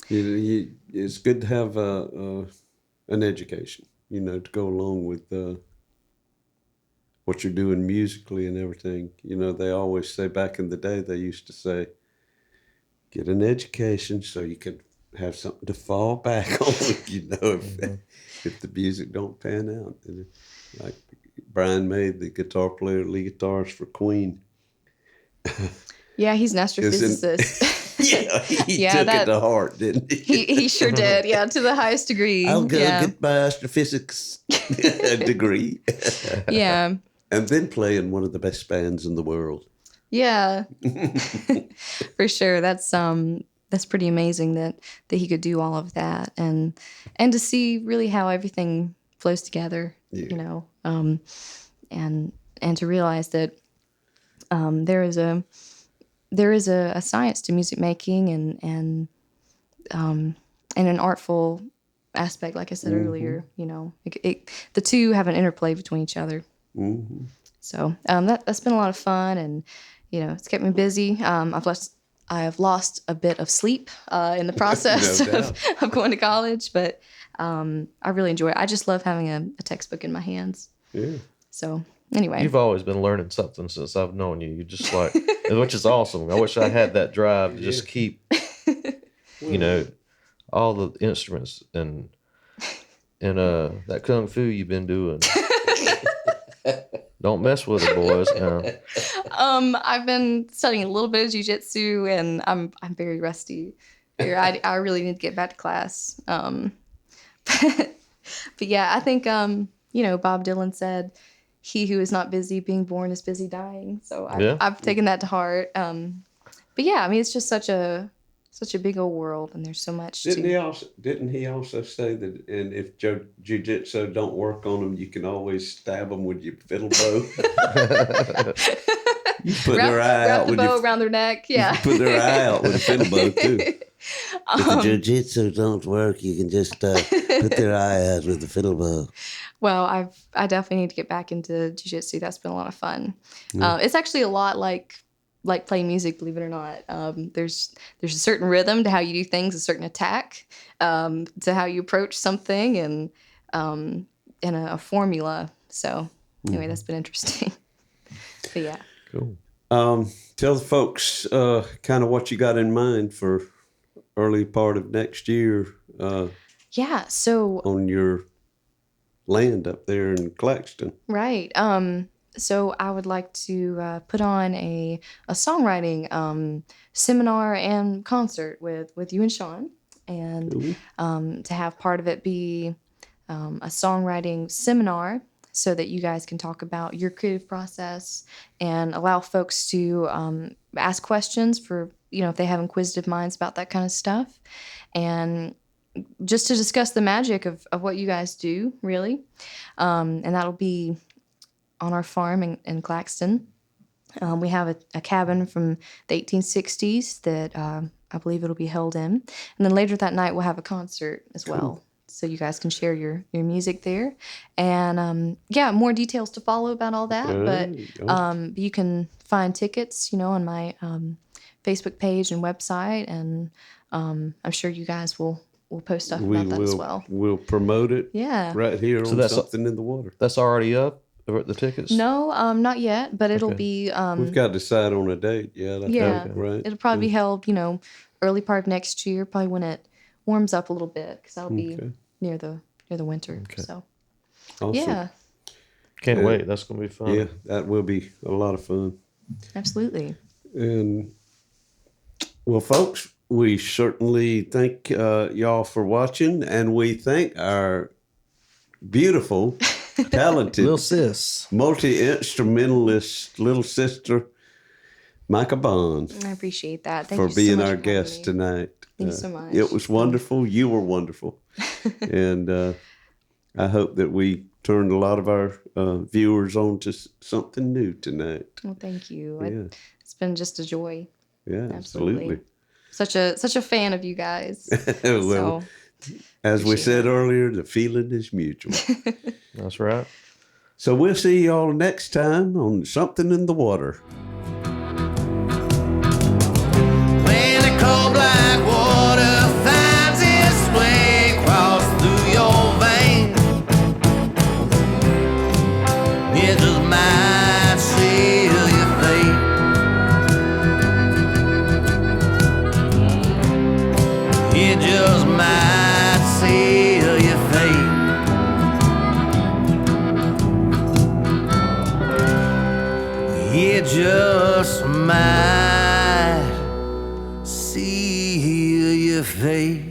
[SPEAKER 2] It's good to have an education, to go along with what you're doing musically and everything. They always say back in the day, they used to say, get an education so you could have something to fall back on, if the music don't pan out. Like Brian May, the guitar player, lead guitarist for Queen.
[SPEAKER 5] Yeah, he's an astrophysicist.
[SPEAKER 2] He took it to heart, didn't he?
[SPEAKER 5] He sure did. Yeah, to the highest degree.
[SPEAKER 2] I'll go get my astrophysics degree.
[SPEAKER 5] Yeah.
[SPEAKER 2] And then play in one of the best bands in the world.
[SPEAKER 5] Yeah. For sure. That's pretty amazing that he could do all of that and to see really how everything flows together, and to realize that there is a science to music making and an artful aspect, like I said earlier. The two have an interplay between each other.
[SPEAKER 2] Mm-hmm.
[SPEAKER 5] So that's been a lot of fun, and it's kept me busy. I have lost a bit of sleep in the process of going to college, but I really enjoy it. I just love having a textbook in my hands. Yeah. So anyway,
[SPEAKER 4] you've always been learning something since I've known you. You just like, which is awesome. I wish I had that drive to just keep, all the instruments and that kung fu you've been doing. Don't mess with it, boys.
[SPEAKER 5] I've been studying a little bit of jiu-jitsu, and I'm very rusty. I really need to get back to class. But yeah, I think Bob Dylan said, "He who is not busy being born is busy dying." So I've taken that to heart. But yeah, I mean, it's just such a big old world, and there's so much.
[SPEAKER 2] Didn't he also say that, and if jiu-jitsu don't work on them, you can always stab them with your fiddle bow? You put their eye out with
[SPEAKER 5] bow around their neck. Yeah,
[SPEAKER 2] you put their eye out with a fiddle bow too. If the jiu-jitsu don't work, you can just put their eye out with the fiddle bow.
[SPEAKER 5] Well, I definitely need to get back into jiu-jitsu. That's been a lot of fun. It's actually a lot like playing music, believe it or not. There's a certain rhythm to how you do things, a certain attack, to how you approach something, and a formula. So anyway, that's been interesting. But yeah.
[SPEAKER 2] Cool. Tell the folks kind of what you got in mind for early part of next year.
[SPEAKER 5] So
[SPEAKER 2] on your land up there in Claxton.
[SPEAKER 5] Right. So I would like to put on a songwriting seminar and concert with you and Shawn, and to have part of it be a songwriting seminar, so that you guys can talk about your creative process and allow folks to ask questions for, if they have inquisitive minds about that kind of stuff, and just to discuss the magic of what you guys do, really. And that'll be on our farm in Claxton. We have a cabin from the 1860s that I believe it'll be held in. And then later that night, we'll have a concert as well. So you guys can share your music there. And more details to follow about all that. But you can find tickets, on my Facebook page and website. And I'm sure you guys will post stuff about that as well.
[SPEAKER 2] We'll promote it right here on Something in the Water.
[SPEAKER 4] That's already up? The tickets?
[SPEAKER 5] No, not yet, but it'll be.
[SPEAKER 2] We've got to decide on a date. Right.
[SPEAKER 5] It'll probably be held, early part of next year, probably when it warms up a little bit, because that'll be near the winter. Okay. So,
[SPEAKER 2] awesome.
[SPEAKER 5] yeah.
[SPEAKER 4] Can't wait. That's gonna be fun.
[SPEAKER 2] Yeah, that will be a lot of fun.
[SPEAKER 5] Absolutely.
[SPEAKER 2] And well, folks, we certainly thank y'all for watching, and we thank our beautiful, talented,
[SPEAKER 4] Little sis.
[SPEAKER 2] multi-instrumentalist little sister, Micah Bonn,
[SPEAKER 5] I appreciate that. Thank
[SPEAKER 2] for
[SPEAKER 5] you
[SPEAKER 2] being
[SPEAKER 5] so much
[SPEAKER 2] our
[SPEAKER 5] for having
[SPEAKER 2] guest
[SPEAKER 5] me.
[SPEAKER 2] tonight.
[SPEAKER 5] Thank you so much.
[SPEAKER 2] It was wonderful. You were wonderful. And I hope that we turned a lot of our viewers on to something new tonight.
[SPEAKER 5] Well, thank you.
[SPEAKER 2] Yeah.
[SPEAKER 5] It's been just a joy.
[SPEAKER 2] Yeah,
[SPEAKER 5] Absolutely.
[SPEAKER 2] absolutely.
[SPEAKER 5] Such a fan of you guys.
[SPEAKER 2] Well,
[SPEAKER 5] So
[SPEAKER 2] as we
[SPEAKER 5] appreciate
[SPEAKER 2] said
[SPEAKER 5] it.
[SPEAKER 2] earlier, the feeling is mutual.
[SPEAKER 4] That's right.
[SPEAKER 2] So we'll see y'all next time on Something in the Water.
[SPEAKER 1] When the cold black water finds its way across through your veins, it just might seal your fate. It just might seal your fate. It just might seal your fate.